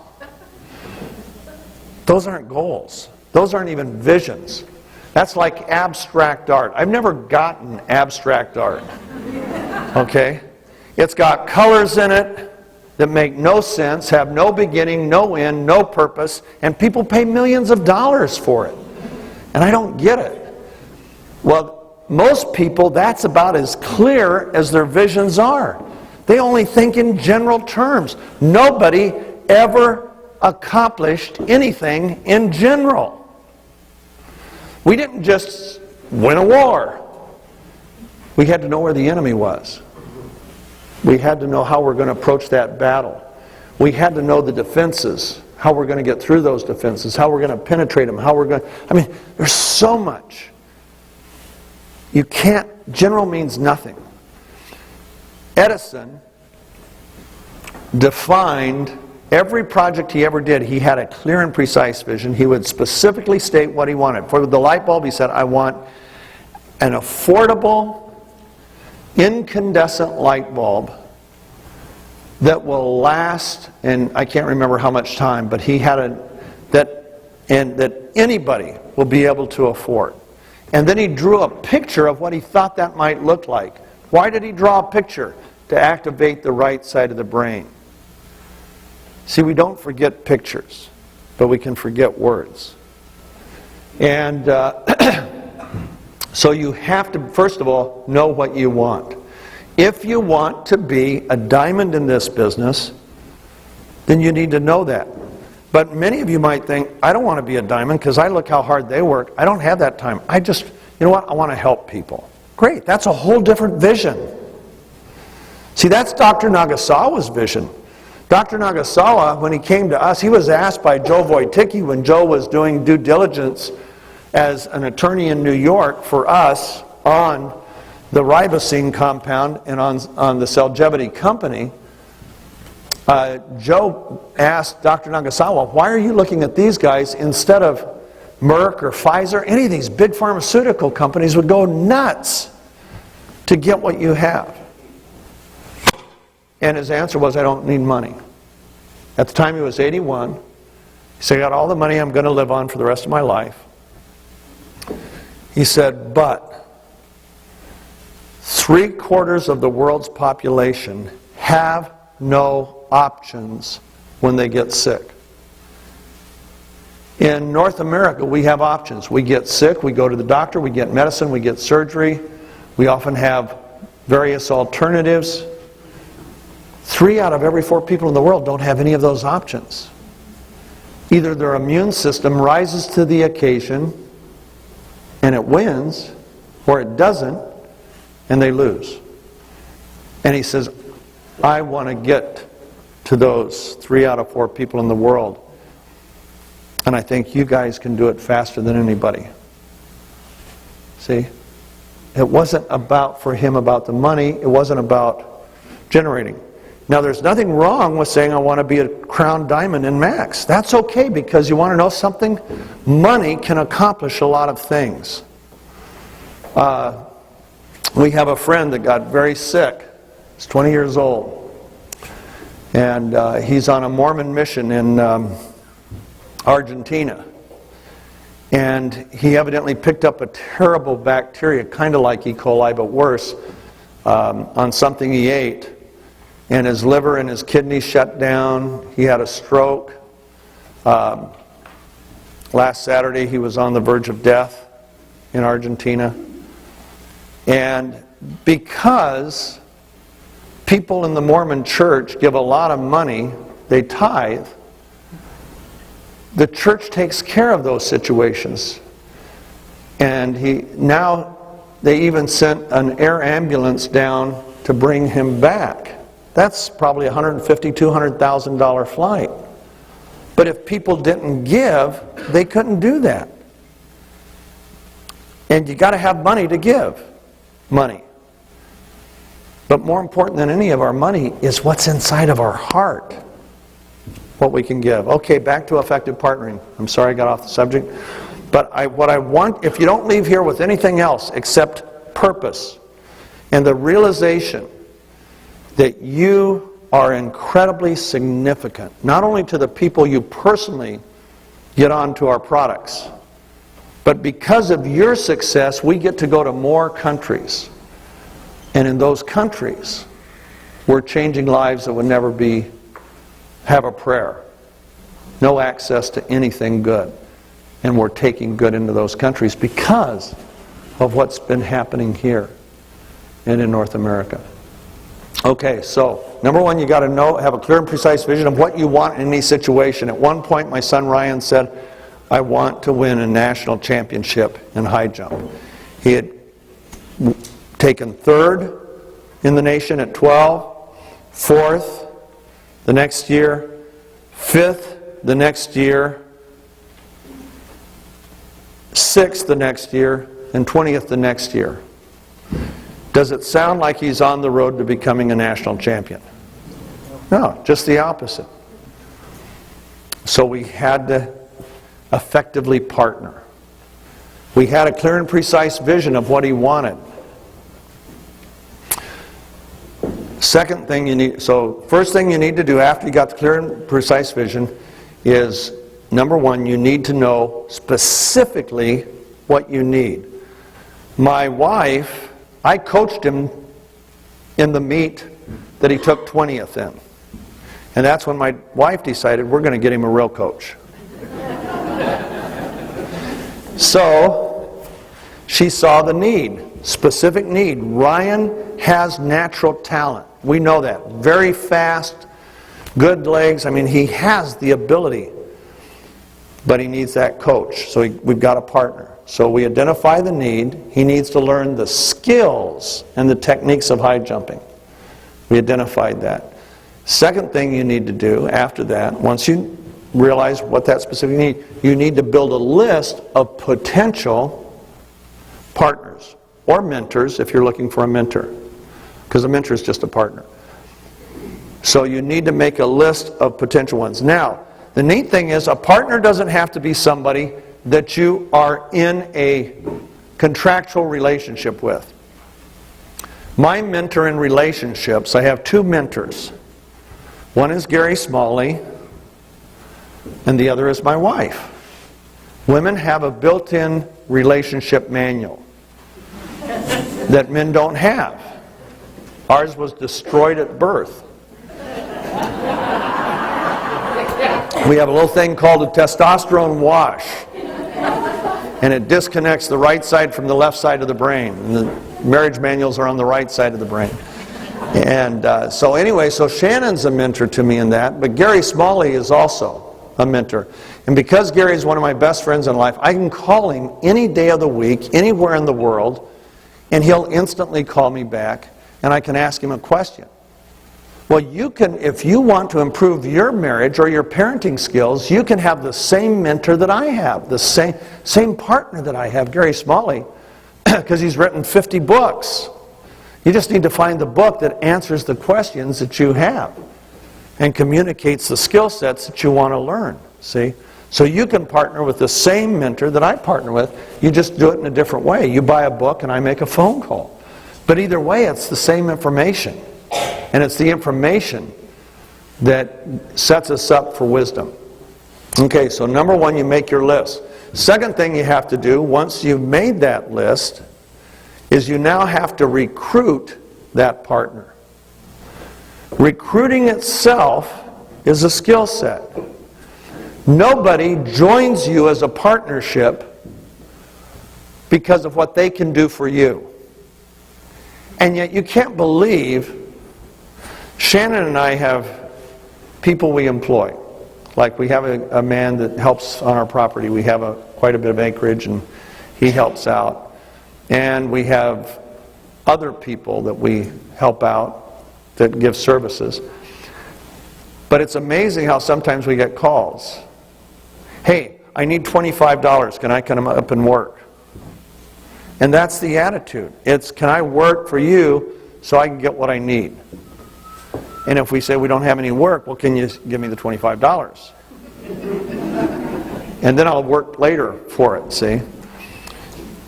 Those aren't goals. Those aren't even visions. That's like abstract art. I've never gotten abstract art. Okay? It's got colors in it. that make no sense, have no beginning, no end, no purpose, and people pay millions of dollars for it. And I don't get it. Well, most people, that's about as clear as their visions are. They only think in general terms. Nobody ever accomplished anything in general. We didn't just win a war. We had to know where the enemy was. We had to know how we're going to approach that battle. We had to know the defenses, how we're going to get through those defenses, how we're going to penetrate them, how we're going to... I mean, there's so much. You can't... General means nothing. Edison defined every project he ever did. He had a clear and precise vision. He would specifically state what he wanted. For the light bulb, he said, I want an affordable, incandescent light bulb that will last, and I can't remember how much time, but he had that anybody will be able to afford. And then he drew a picture of what he thought that might look like. Why did he draw a picture? To activate the right side of the brain. See, we don't forget pictures, but we can forget words. And so you have to, first of all, know what you want. If you want to be a diamond in this business, then you need to know that. But many of you might think, I don't want to be a diamond because I look how hard they work. I don't have that time. I just, you know what, I want to help people. Great, that's a whole different vision. See, that's Dr. Nagasawa's vision. Dr. Nagasawa, when he came to us, he was asked by Joe Wojtycki when Joe was doing due diligence as an attorney in New York for us on the ribosine compound and on the Celgevity company. Joe asked Dr. Nagasawa, why are you looking at these guys instead of Merck or Pfizer? Any of these big pharmaceutical companies would go nuts to get what you have. And his answer was, I don't need money. At the time he was 81. He said, I got all the money I'm going to live on for the rest of my life. He said, but 3/4 of the world's population have no options when they get sick. In North America, we have options. We get sick, we go to the doctor, we get medicine, we get surgery. We often have various alternatives. 3 out of every 4 people in the world don't have any of those options. Either their immune system rises to the occasion and it wins, or it doesn't, and they lose. And he says, I want to get to those 3 out of 4 people in the world. And I think you guys can do it faster than anybody. See? It wasn't for him about the money. It wasn't about generating. Now, there's nothing wrong with saying I want to be a crown diamond in Max. That's okay, because you want to know something? Money can accomplish a lot of things. We have a friend that got very sick. He's 20 years old. And he's on a Mormon mission in Argentina. And he evidently picked up a terrible bacteria, kind of like E. coli, but worse, on something he ate. And his liver and his kidneys shut down. He had a stroke. Last Saturday he was on the verge of death in Argentina. And because people in the Mormon church give a lot of money, they tithe, the church takes care of those situations. And now they even sent an air ambulance down to bring him back. That's probably a $150,000, $200,000 flight. But if people didn't give, they couldn't do that. And you got to have money to give money. But more important than any of our money is what's inside of our heart. What we can give. Okay, back to effective partnering. I'm sorry I got off the subject. But what I want, if you don't leave here with anything else except purpose and the realization that you are incredibly significant, not only to the people you personally get onto our products, but because of your success, we get to go to more countries. And in those countries, we're changing lives that would never be have a prayer. No access to anything good. And we're taking good into those countries because of what's been happening here and in North America. Okay, so number one, you got to know, have a clear and precise vision of what you want in any situation. At one point, my son Ryan said, I want to win a national championship in high jump. He had taken third in the nation at 12, fourth the next year, fifth the next year, sixth the next year, and 20th the next year. Does it sound like he's on the road to becoming a national champion? No, just the opposite. So we had to effectively partner. We had a clear and precise vision of what he wanted. Second thing you need, so first thing you need to do after you got the clear and precise vision is, number one, you need to know specifically what you need. My wife, I coached him in the meet that he took 20th in. And that's when my wife decided we're going to get him a real coach. So, she saw the need, specific need. Ryan has natural talent. We know that. Very fast, good legs. I mean, he has the ability. But he needs that coach. So we've got a partner. So we identify the need. He needs to learn the skills and the techniques of high jumping. We identified that. Second thing you need to do after that, once you realize what that specific need, you need to build a list of potential partners or mentors if you're looking for a mentor. Because a mentor is just a partner. So you need to make a list of potential ones. Now, the neat thing is a partner doesn't have to be somebody that you are in a contractual relationship with. My mentor in relationships, I have two mentors. One is Gary Smalley, and the other is my wife. Women have a built-in relationship manual that men don't have. Ours was destroyed at birth. We have a little thing called a testosterone wash. And it disconnects the right side from the left side of the brain. And the marriage manuals are on the right side of the brain. And so anyway, so Shannon's a mentor to me in that, but Gary Smalley is also a mentor. And because Gary is one of my best friends in life, I can call him any day of the week, anywhere in the world, and he'll instantly call me back, and I can ask him a question. Well, you can, if you want to improve your marriage or your parenting skills, you can have the same mentor that I have, the same partner that I have, Gary Smalley, because he's written 50 books. You just need to find the book that answers the questions that you have and communicates the skill sets that you want to learn, see? So you can partner with the same mentor that I partner with. You just do it in a different way. You buy a book and I make a phone call. But either way, it's the same information. And it's the information that sets us up for wisdom. Okay, so number one, you make your list. Second thing you have to do, once you've made that list, is you now have to recruit that partner. Recruiting itself is a skill set. Nobody joins you as a partnership because of what they can do for you. And yet you can't believe Shannon and I have people we employ. Like we have a man that helps on our property. We have quite a bit of acreage and he helps out. And we have other people that we help out that give services. But it's amazing how sometimes we get calls. Hey, I need $25. Can I come up and work? And that's the attitude. It's, can I work for you so I can get what I need? And if we say we don't have any work, well, can you give me the $25? And then I'll work later for it, see?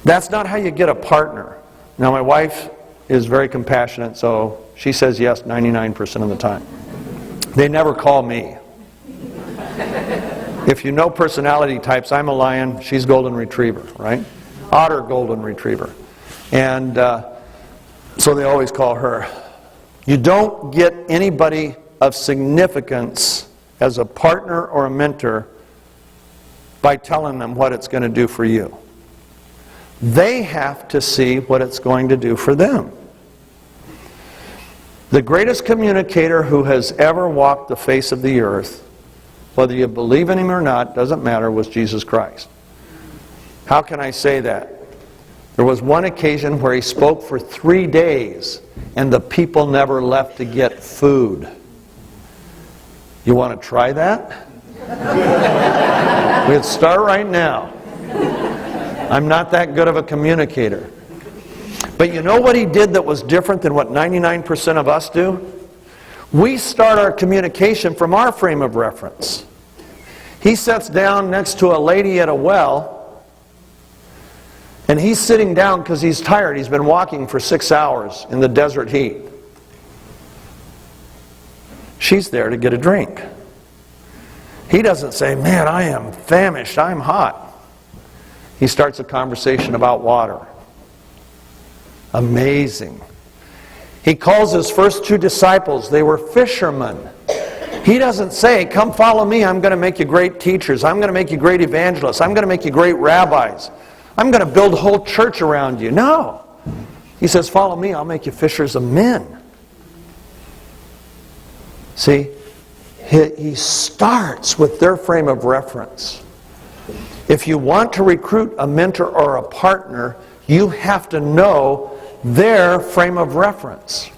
That's not how you get a partner. Now, my wife is very compassionate, so she says yes 99% of the time. They never call me. If you know personality types, I'm a lion, she's golden retriever, right? Otter golden retriever. And so they always call her. You don't get anybody of significance as a partner or a mentor by telling them what it's going to do for you. They have to see what it's going to do for them. The greatest communicator who has ever walked the face of the earth, whether you believe in him or not, doesn't matter, was Jesus Christ. How can I say that? There was one occasion where he spoke for 3 days and the people never left to get food. You want to try that? We'd start right now. I'm not that good of a communicator. But you know what he did that was different than what 99% of us do? We start our communication from our frame of reference. He sits down next to a lady at a well, and he's sitting down because he's tired. He's been walking for 6 hours in the desert heat. She's there to get a drink. He doesn't say, man, I am famished, I'm hot. He starts a conversation about water. Amazing. He calls his first 2 disciples. They were fishermen. He doesn't say, come follow me, I'm going to make you great teachers. I'm going to make you great evangelists. I'm going to make you great rabbis. I'm going to build a whole church around you. No. He says, follow me, I'll make you fishers of men. See, he starts with their frame of reference. If you want to recruit a mentor or a partner, you have to know their frame of reference.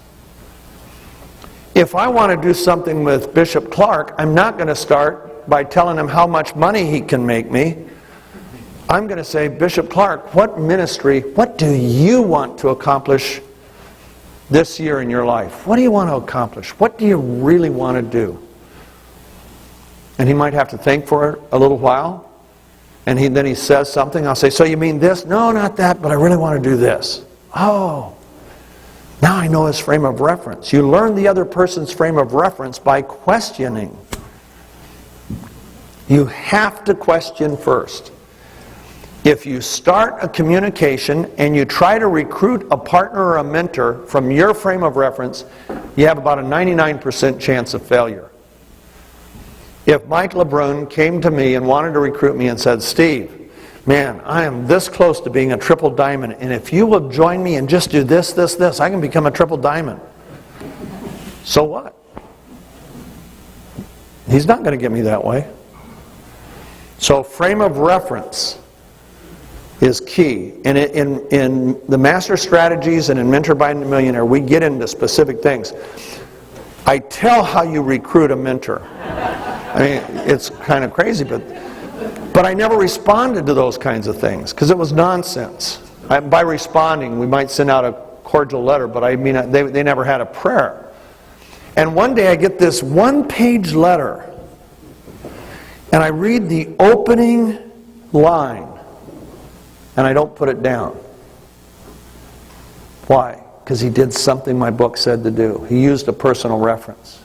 If I want to do something with Bishop Clark, I'm not going to start by telling him how much money he can make me. I'm going to say, Bishop Clark, what ministry, what do you want to accomplish this year in your life? What do you want to accomplish? What do you really want to do? And he might have to think for it a little while. And then he says something. I'll say, so you mean this? No, not that, but I really want to do this. Oh, now I know his frame of reference. You learn the other person's frame of reference by questioning. You have to question first. If you start a communication and you try to recruit a partner or a mentor from your frame of reference, you have about a 99% chance of failure. If Mike LeBrun came to me and wanted to recruit me and said, Steve, man, I am this close to being a triple diamond, and if you will join me and just do this, this, this, I can become a triple diamond. So what? He's not going to get me that way. So frame of reference is key. And in the Master Strategies and in Mentor by the Millionaire, we get into specific things. I tell how you recruit a mentor. I mean, it's kind of crazy, but I never responded to those kinds of things because it was nonsense. By responding, we might send out a cordial letter, but I mean, they never had a prayer. And one day I get this 1-page letter, and I read the opening line, and I don't put it down. Why? Because he did something my book said to do. He used a personal reference.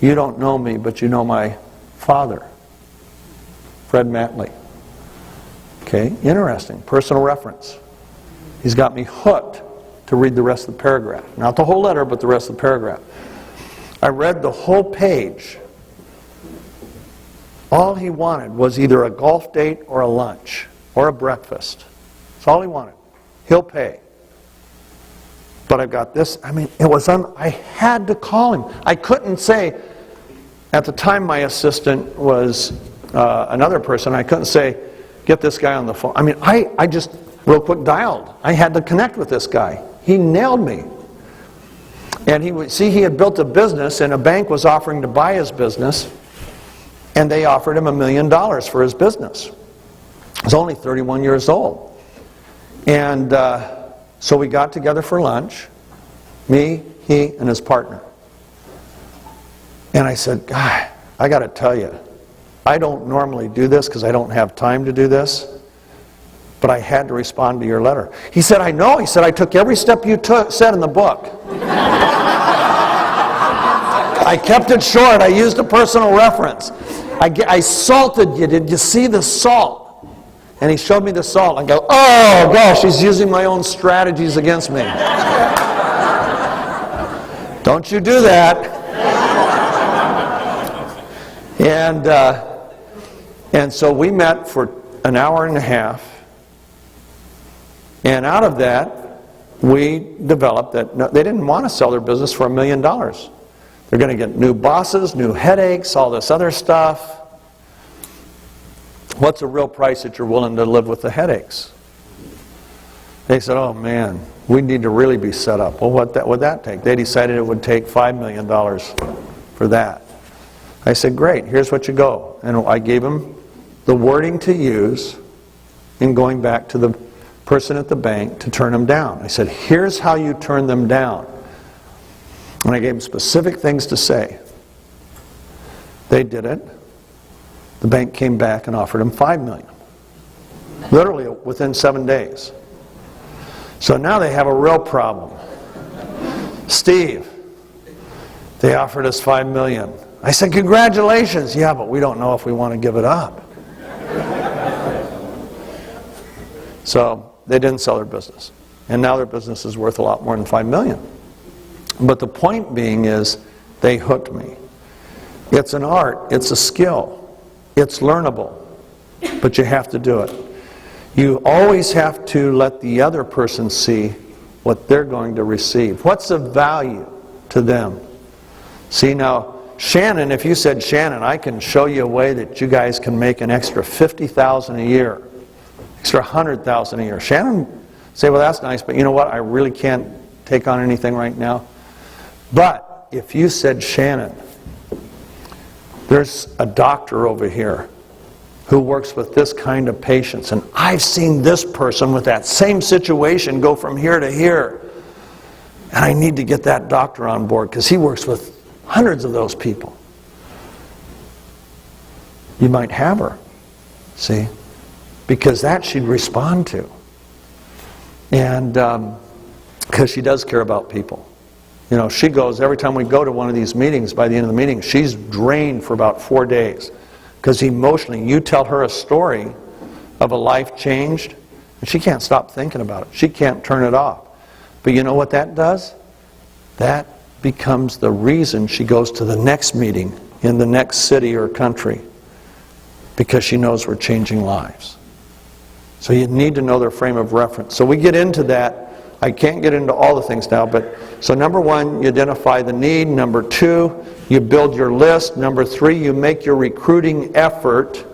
You don't know me, but you know my father, Fred Matley. Okay, interesting. Personal reference. He's got me hooked to read the rest of the paragraph. Not the whole letter, but the rest of the paragraph. I read the whole page. All he wanted was either a golf date or a lunch or a breakfast. That's all he wanted. He'll pay. But I've got this. I mean, I had to call him. I couldn't say, at the time my assistant was another person, I couldn't say, get this guy on the phone. I mean, I just real quick dialed. I had to connect with this guy. He nailed me. And he had built a business, and a bank was offering to buy his business, and they offered him $1 million for his business. He was only 31 years old. And so we got together for lunch, me, he, and his partner. And I said, God, I got to tell you, I don't normally do this because I don't have time to do this, but I had to respond to your letter. He said, I know. He said, I took every step you said in the book. I kept it short. I used a personal reference. I salted you. Did you see the salt? And he showed me the salt. I go, oh gosh, he's using my own strategies against me. Don't you do that. And so we met for an hour and a half. And out of that, we developed that they didn't want to sell their business for $1 million. They're going to get new bosses, new headaches, all this other stuff. What's the real price that you're willing to live with the headaches? They said, oh man, we need to really be set up. Well, what would that take? They decided it would take $5 million for that. I said, great, here's what you go. And I gave them the wording to use in going back to the person at the bank to turn them down. I said, here's how you turn them down. And I gave them specific things to say. They did it. The bank came back and offered them $5 million. Literally within 7 days. So now they have a real problem. Steve, they offered us $5 million. I said, congratulations. Yeah, but we don't know if we want to give it up. So they didn't sell their business. And now their business is worth a lot more than $5 million. But the point being is, they hooked me. It's an art, it's a skill, it's learnable, but you have to do it. You always have to let the other person see what they're going to receive. What's the value to them? See now, Shannon, if you said, Shannon, I can show you a way that you guys can make an extra $50,000 a year, extra $100,000 a year. Shannon say, well, that's nice, but you know what? I really can't take on anything right now. But if you said, Shannon, there's a doctor over here who works with this kind of patients, and I've seen this person with that same situation go from here to here, and I need to get that doctor on board because he works with hundreds of those people. You might have her, see, because that she'd respond to. And because she does care about people. You know, she goes, every time we go to one of these meetings, by the end of the meeting, she's drained for about 4 days. Because emotionally, you tell her a story of a life changed, and she can't stop thinking about it. She can't turn it off. But you know what that does? That becomes the reason she goes to the next meeting in the next city or country. Because she knows we're changing lives. So you need to know their frame of reference. So we get into that. I can't get into all the things now, but so number 1, you identify the need. Number 2, you build your list. Number 3, you make your recruiting effort,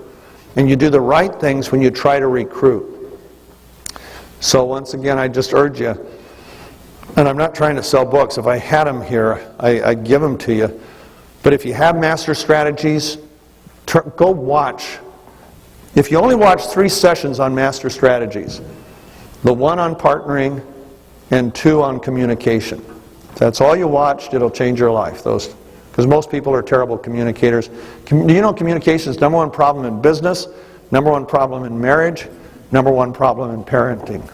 and you do the right things when you try to recruit. So once again, I just urge you, and I'm not trying to sell books. If I had them here, I'd give them to you. But if you have master strategies, go watch. If you only watch 3 sessions on master strategies, the 1 on partnering and 2 on communication. If that's all you watched, it'll change your life. Because most people are terrible communicators. Do you know communication is number 1 problem in business, number 1 problem in marriage, number 1 problem in parenting?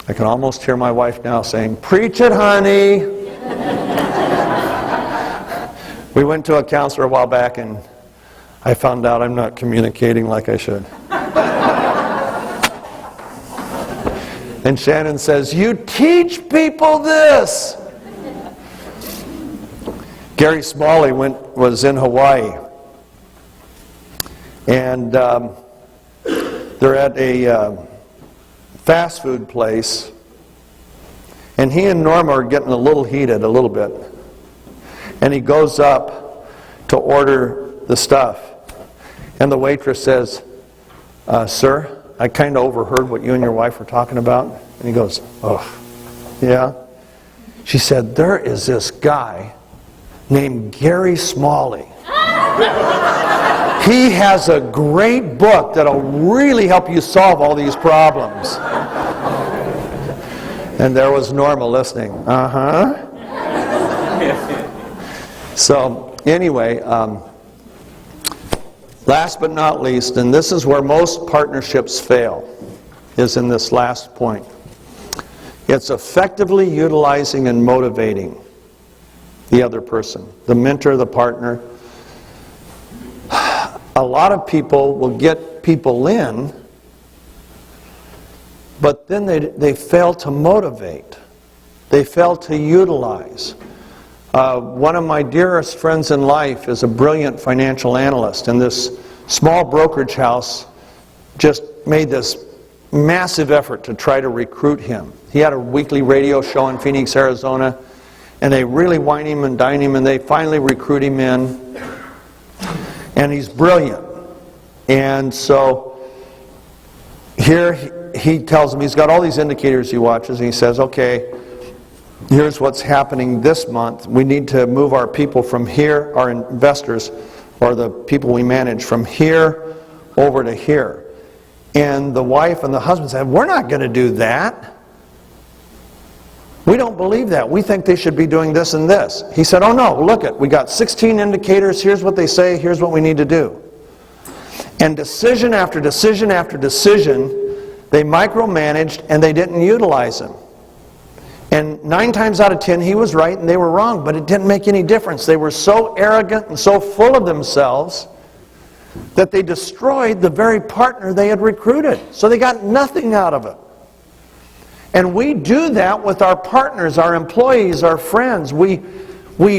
I can almost hear my wife now saying, preach it, honey. We went to a counselor a while back and I found out I'm not communicating like I should. And Shannon says, you teach people this. Gary Smalley was in Hawaii. And they're at a fast food place. And he and Norma are getting a little heated, a little bit. And he goes up to order the stuff. And the waitress says, sir, I kind of overheard what you and your wife were talking about. And he goes, oh, yeah? She said, there is this guy named Gary Smalley. He has a great book that'll really help you solve all these problems. And there was Norma listening. Uh-huh. So, anyway, last but not least, and this is where most partnerships fail, is in this last point. It's effectively utilizing and motivating the other person, the mentor, the partner. A lot of people will get people in, but then they fail to motivate. They fail to utilize. One of my dearest friends in life is a brilliant financial analyst, and this small brokerage house just made this massive effort to try to recruit him. He had a weekly radio show in Phoenix, Arizona, and they really wine him and dine him, and they finally recruit him in. And he's brilliant. And so here he tells them, he's got all these indicators he watches, and he says, okay, here's what's happening this month. We need to move our people from here, our investors, or the people we manage, from here over to here. And the wife and the husband said, we're not going to do that. We don't believe that. We think they should be doing this and this. He said, oh no, look it. We got 16 indicators. Here's what they say. Here's what we need to do. And decision after decision after decision, they micromanaged and they didn't utilize them. And 9 times out of 10, he was right and they were wrong, but it didn't make any difference. They were so arrogant and so full of themselves that they destroyed the very partner they had recruited. So they got nothing out of it. And we do that with our partners, our employees, our friends. We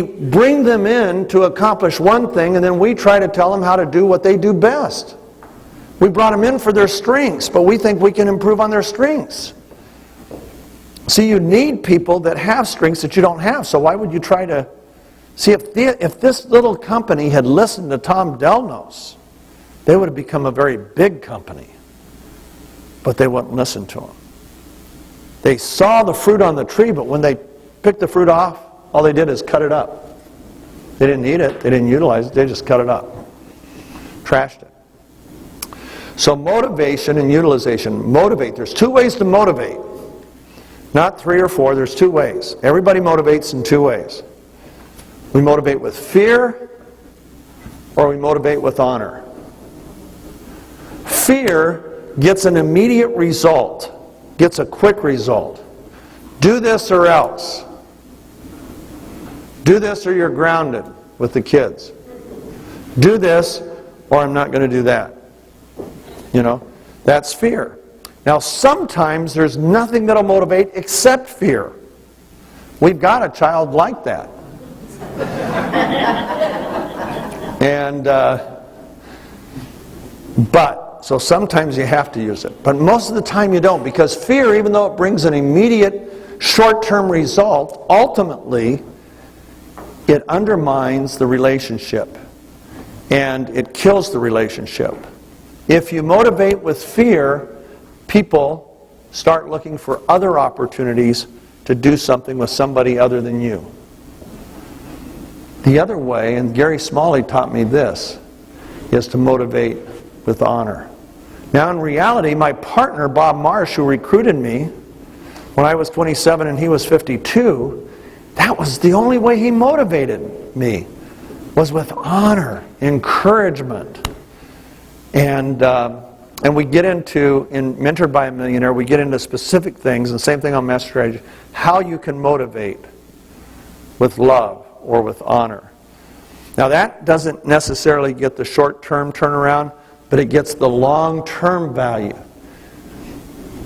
bring them in to accomplish one thing, and then we try to tell them how to do what they do best. We brought them in for their strengths, but we think we can improve on their strengths. See, you need people that have strengths that you don't have, so why would you try to... See, if this little company had listened to Tom Delnos, they would have become a very big company. But they wouldn't listen to him. They saw the fruit on the tree, but when they picked the fruit off, all they did is cut it up. They didn't eat it, they didn't utilize it, they just cut it up. Trashed it. So motivation and utilization. Motivate. There's 2 ways to motivate. Not 3 or 4, there's 2 ways. Everybody motivates in 2 ways. We motivate with fear, or we motivate with honor. Fear gets an immediate result, gets a quick result. Do this or else. Do this or you're grounded with the kids. Do this or I'm not going to do that. You know, that's fear. Now sometimes there's nothing that'll motivate except fear. We've got a child like that. So sometimes you have to use it. But most of the time you don't, because fear, even though it brings an immediate short-term result, ultimately it undermines the relationship and it kills the relationship. If you motivate with fear, people start looking for other opportunities to do something with somebody other than you. The other way, and Gary Smalley taught me this, is to motivate with honor. Now in reality, my partner, Bob Marsh, who recruited me when I was 27 and he was 52, that was the only way he motivated me, was with honor, encouragement. And we get into, in Mentored by a Millionaire, we get into specific things, and same thing on Master Strategy, how you can motivate with love or with honor. Now that doesn't necessarily get the short-term turnaround, but it gets the long-term value.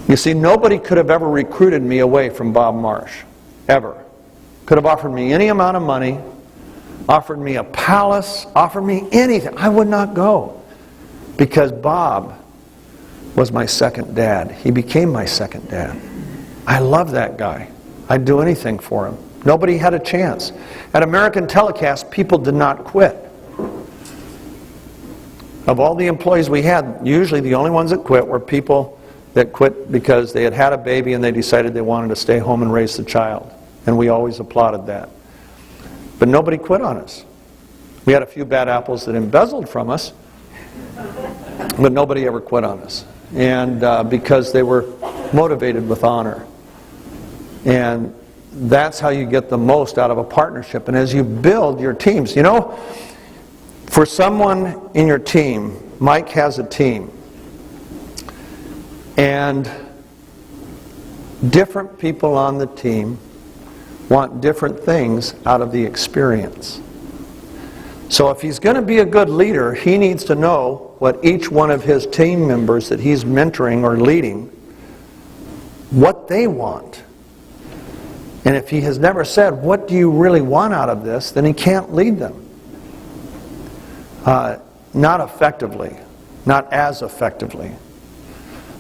You see, nobody could have ever recruited me away from Bob Marsh, ever. Could have offered me any amount of money, offered me a palace, offered me anything. I would not go, because Bob was my second dad. He became my second dad. I love that guy. I'd do anything for him. Nobody had a chance. At American Telecast, people did not quit. Of all the employees we had, usually the only ones that quit were people that quit because they had had a baby and they decided they wanted to stay home and raise the child. And we always applauded that. But nobody quit on us. We had a few bad apples that embezzled from us, but nobody ever quit on us. And because they were motivated with honor. And that's how you get the most out of a partnership. And as you build your teams, you know, for someone in your team, Mike has a team, and different people on the team want different things out of the experience. So if he's going to be a good leader, he needs to know what each one of his team members that he's mentoring or leading, what they want. And if he has never said, what do you really want out of this, then he can't lead them. Not effectively. Not as effectively.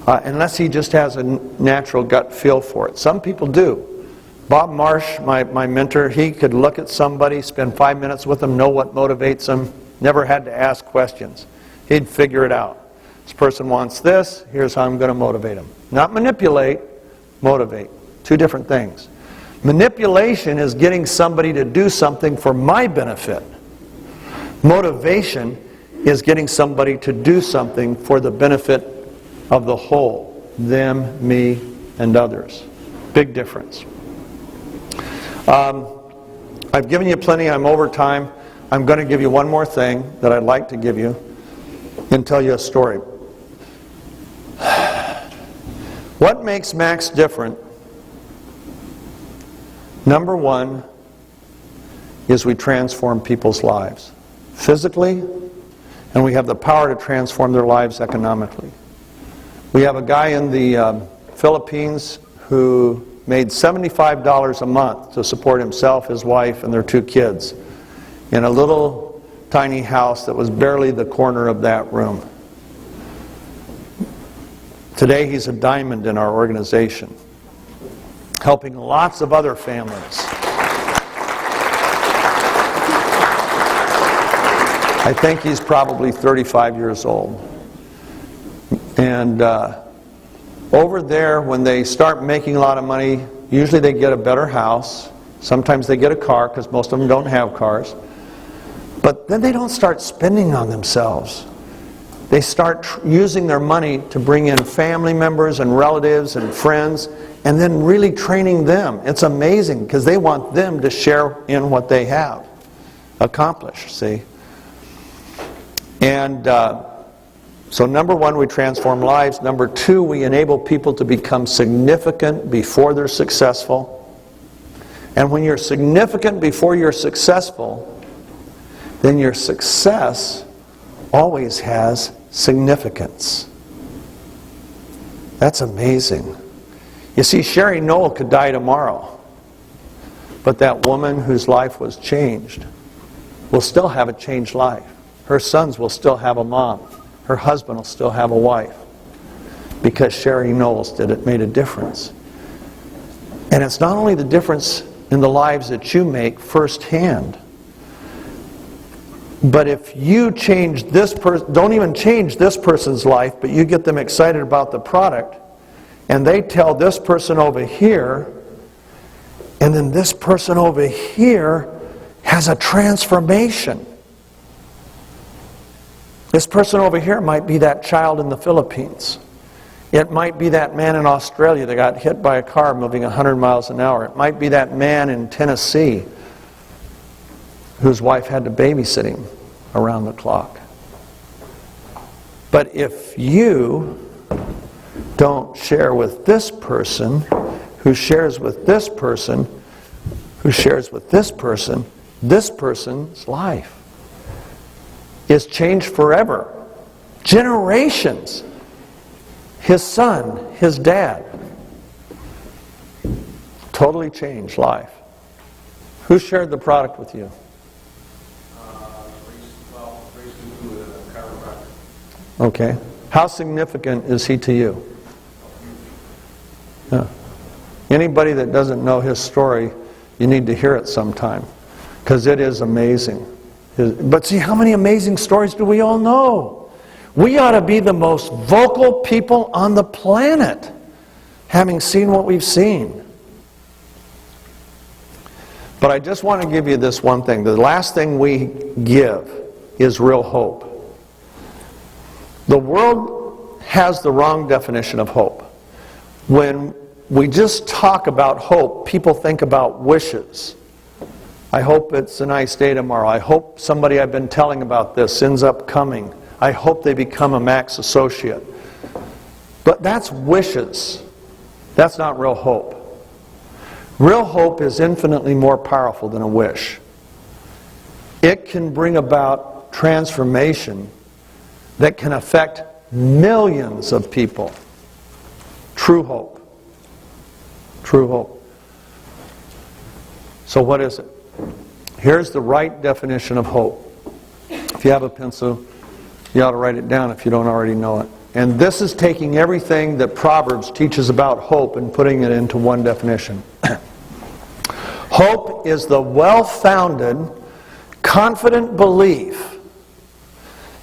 Unless he just has a natural gut feel for it. Some people do. Bob Marsh, my mentor, he could look at somebody, spend 5 minutes with them, know what motivates them, never had to ask questions. He'd figure it out. This person wants this, here's how I'm going to motivate them. Not manipulate, motivate. Two different things. Manipulation is getting somebody to do something for my benefit. Motivation is getting somebody to do something for the benefit of the whole. Them, me, and others. Big difference. I've given you plenty. I'm over time. I'm going to give you one more thing that I'd like to give you and tell you a story. What makes Max different? Number one is we transform people's lives physically, and we have the power to transform their lives economically. We have a guy in the Philippines who made $75 a month to support himself, his wife, and their 2 kids in a little tiny house that was barely the corner of that room. Today he's a diamond in our organization, helping lots of other families. I think he's probably 35 years old. And over there, when they start making a lot of money, usually they get a better house. Sometimes they get a car, because most of them don't have cars. But then they don't start spending on themselves. They start using their money to bring in family members and relatives and friends, and then really training them. It's amazing, because they want them to share in what they have accomplished, see? And so number one, we transform lives. Number two, we enable people to become significant before they're successful. And when you're significant before you're successful, then your success always has significance. That's amazing. You see, Sherry Knoll could die tomorrow, but that woman whose life was changed will still have a changed life. Her sons will still have a mom. Her husband will still have a wife, because Sherry Knowles made a difference. And it's not only the difference in the lives that you make firsthand, but if you change this person, don't even change this person's life, but you get them excited about the product, and they tell this person over here, and then this person over here has a transformation. This person over here might be that child in the Philippines. It might be that man in Australia that got hit by a car moving 100 miles an hour. It might be that man in Tennessee whose wife had to babysit him around the clock. But if you don't share with this person, who shares with this person, who shares with this person's life is changed forever. Generations. His son, his dad. Totally changed life. Who shared the product with you? Okay. How significant is he to you? Yeah. Anybody that doesn't know his story, you need to hear it sometime, because it is amazing. But see, how many amazing stories do we all know? We ought to be the most vocal people on the planet, having seen what we've seen. But I just want to give you this one thing. The last thing we give is real hope. The world has the wrong definition of hope. When we just talk about hope, people think about wishes. I hope it's a nice day tomorrow. I hope somebody I've been telling about this ends up coming. I hope they become a Max associate. But that's wishes. That's not real hope. Real hope is infinitely more powerful than a wish. It can bring about transformation that can affect millions of people. True hope. True hope. So what is it? Here's the right definition of hope. If you have a pencil, you ought to write it down if you don't already know it. And this is taking everything that Proverbs teaches about hope and putting it into one definition. Hope is the well-founded, confident belief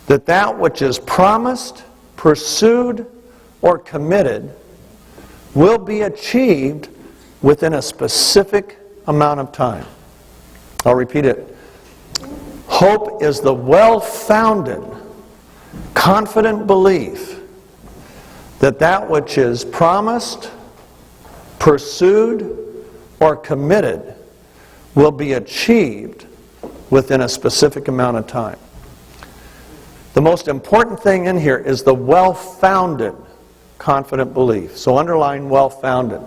that that which is promised, pursued, or committed will be achieved within a specific amount of time. I'll repeat it. Hope is the well-founded, confident belief that that which is promised, pursued, or committed will be achieved within a specific amount of time. The most important thing in here is the well-founded, confident belief. So underline well-founded.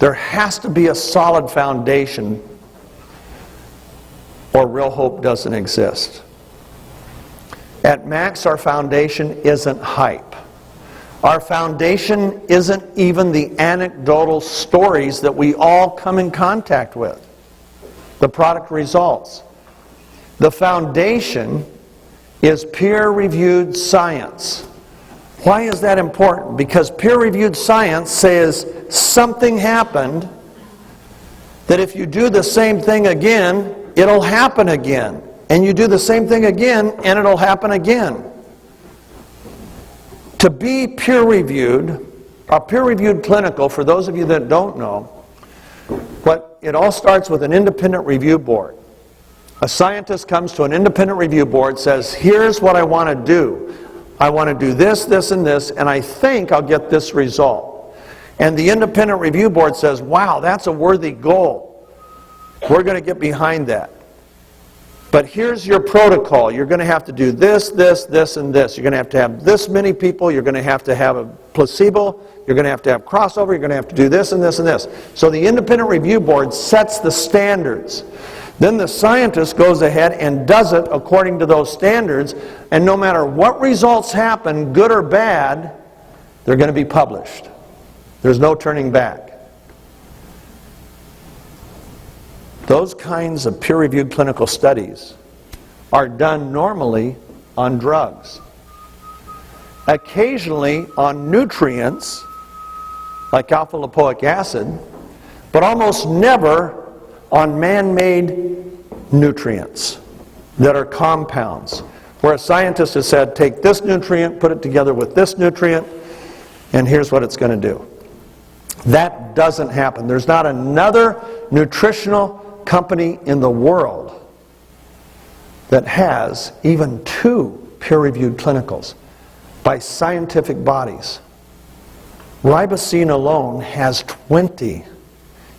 There has to be a solid foundation, or real hope doesn't exist. At Max, our foundation isn't hype. Our foundation isn't even the anecdotal stories that we all come in contact with. The product results. The foundation is peer-reviewed science. Why is that important? Because peer-reviewed science says something happened, that if you do the same thing again, it'll happen again. And you do the same thing again, and it'll happen again. To be peer-reviewed, a peer-reviewed clinical, for those of you that don't know, it all starts with an independent review board. A scientist comes to an independent review board, says, here's what I want to do. I want to do this, this, and this, and I think I'll get this result. And the independent review board says, wow, that's a worthy goal. We're going to get behind that. But here's your protocol. You're going to have to do this, this, this, and this. You're going to have this many people. You're going to have a placebo. You're going to have crossover. You're going to have to do this and this and this. So the independent review board sets the standards. Then the scientist goes ahead and does it according to those standards. And no matter what results happen, good or bad, they're going to be published. There's no turning back. Those kinds of peer-reviewed clinical studies are done normally on drugs. Occasionally on nutrients, like alpha-lipoic acid, but almost never on man-made nutrients that are compounds, where a scientist has said, take this nutrient, put it together with this nutrient, and here's what it's going to do. That doesn't happen. There's not another nutritional company in the world that has even 2 peer-reviewed clinicals by scientific bodies. Ribosine alone has 20.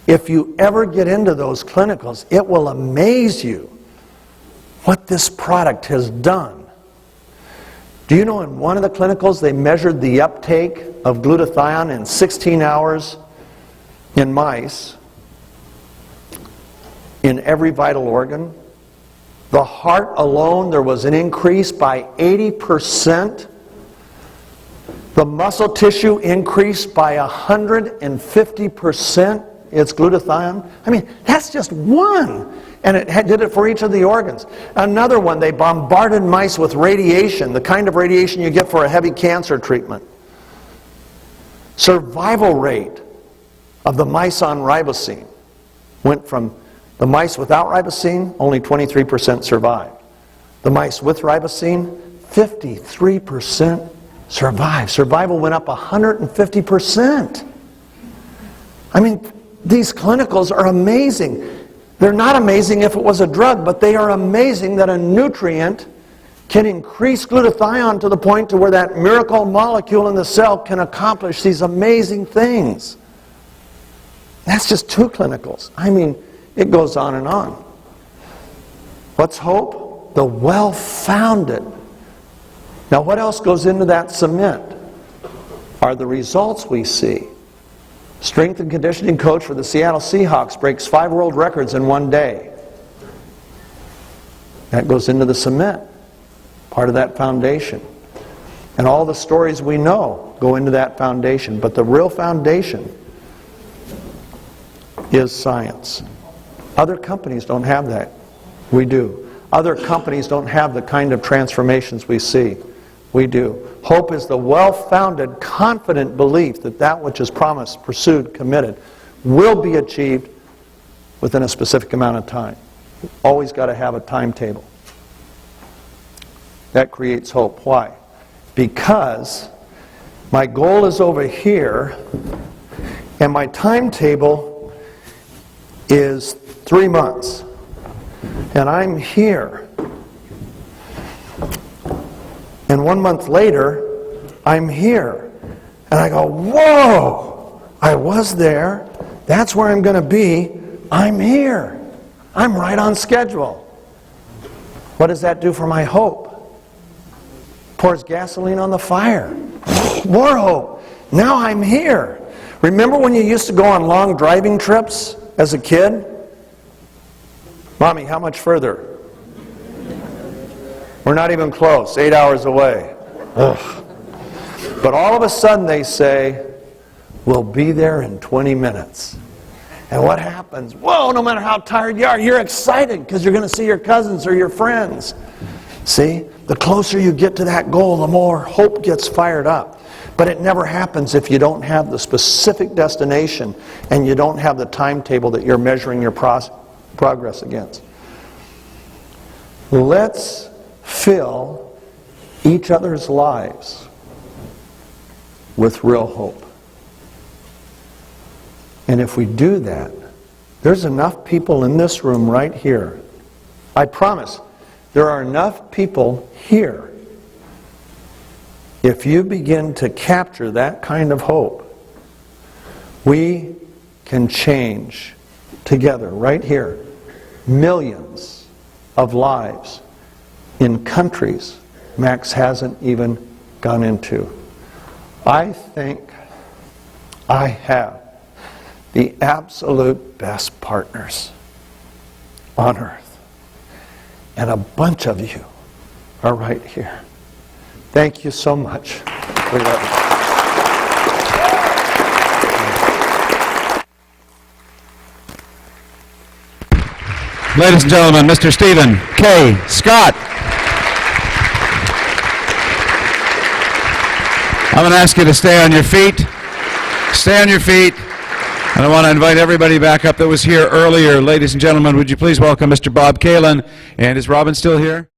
If you ever get into those clinicals, it will amaze you what this product has done. Do you know in one of the clinicals they measured the uptake of glutathione in 16 hours in mice in every vital organ? The heart alone, there was an increase by 80%. The muscle tissue increased by 150%. It's glutathione. I mean, that's just one. And it did it for each of the organs. Another one, they bombarded mice with radiation, the kind of radiation you get for a heavy cancer treatment. Survival rate of the mice on ribosine went from the mice without ribosine, only 23% survived. The mice with ribosine, 53% survived. Survival went up 150%. I mean, these clinicals are amazing. They're not amazing if it was a drug, but they are amazing that a nutrient can increase glutathione to the point to where that miracle molecule in the cell can accomplish these amazing things. That's just 2 clinicals. I mean, it goes on and on. What's hope? The well-founded. Now, what else goes into that cement? Are the results we see. Strength and conditioning coach for the Seattle Seahawks breaks 5 world records in one day. That goes into the cement, part of that foundation. And all the stories we know go into that foundation. But the real foundation is science. Other companies don't have that. We do. Other companies don't have the kind of transformations we see. We do. Hope is the well-founded, confident belief that that which is promised, pursued, committed, will be achieved within a specific amount of time. Always got to have a timetable. That creates hope. Why? Because my goal is over here, and my timetable is 3 months. And I'm here. And 1 month later, I'm here. And I go, whoa! I was there. That's where I'm going to be. I'm here. I'm right on schedule. What does that do for my hope? Pours gasoline on the fire. More hope. Now I'm here. Remember when you used to go on long driving trips as a kid? Mommy, how much further? We're not even close. 8 hours away. Ugh. But all of a sudden they say, we'll be there in 20 minutes. And what happens? Whoa, no matter how tired you are, you're excited because you're going to see your cousins or your friends. See? The closer you get to that goal, the more hope gets fired up. But it never happens if you don't have the specific destination and you don't have the timetable that you're measuring your progress against. Let's fill each other's lives with real hope. And if we do that, there's enough people in this room right here. I promise, there are enough people here. If you begin to capture that kind of hope, we can change together, right here, millions of lives in countries Max hasn't even gone into. I think I have the absolute best partners on earth. And a bunch of you are right here. Thank you so much. We love you. Ladies and gentlemen, Mr. Stephen K. Scott. I'm going to ask you to stay on your feet. Stay on your feet. And I want to invite everybody back up that was here earlier. Ladies and gentlemen, would you please welcome Mr. Bob Kalin. And is Robin still here?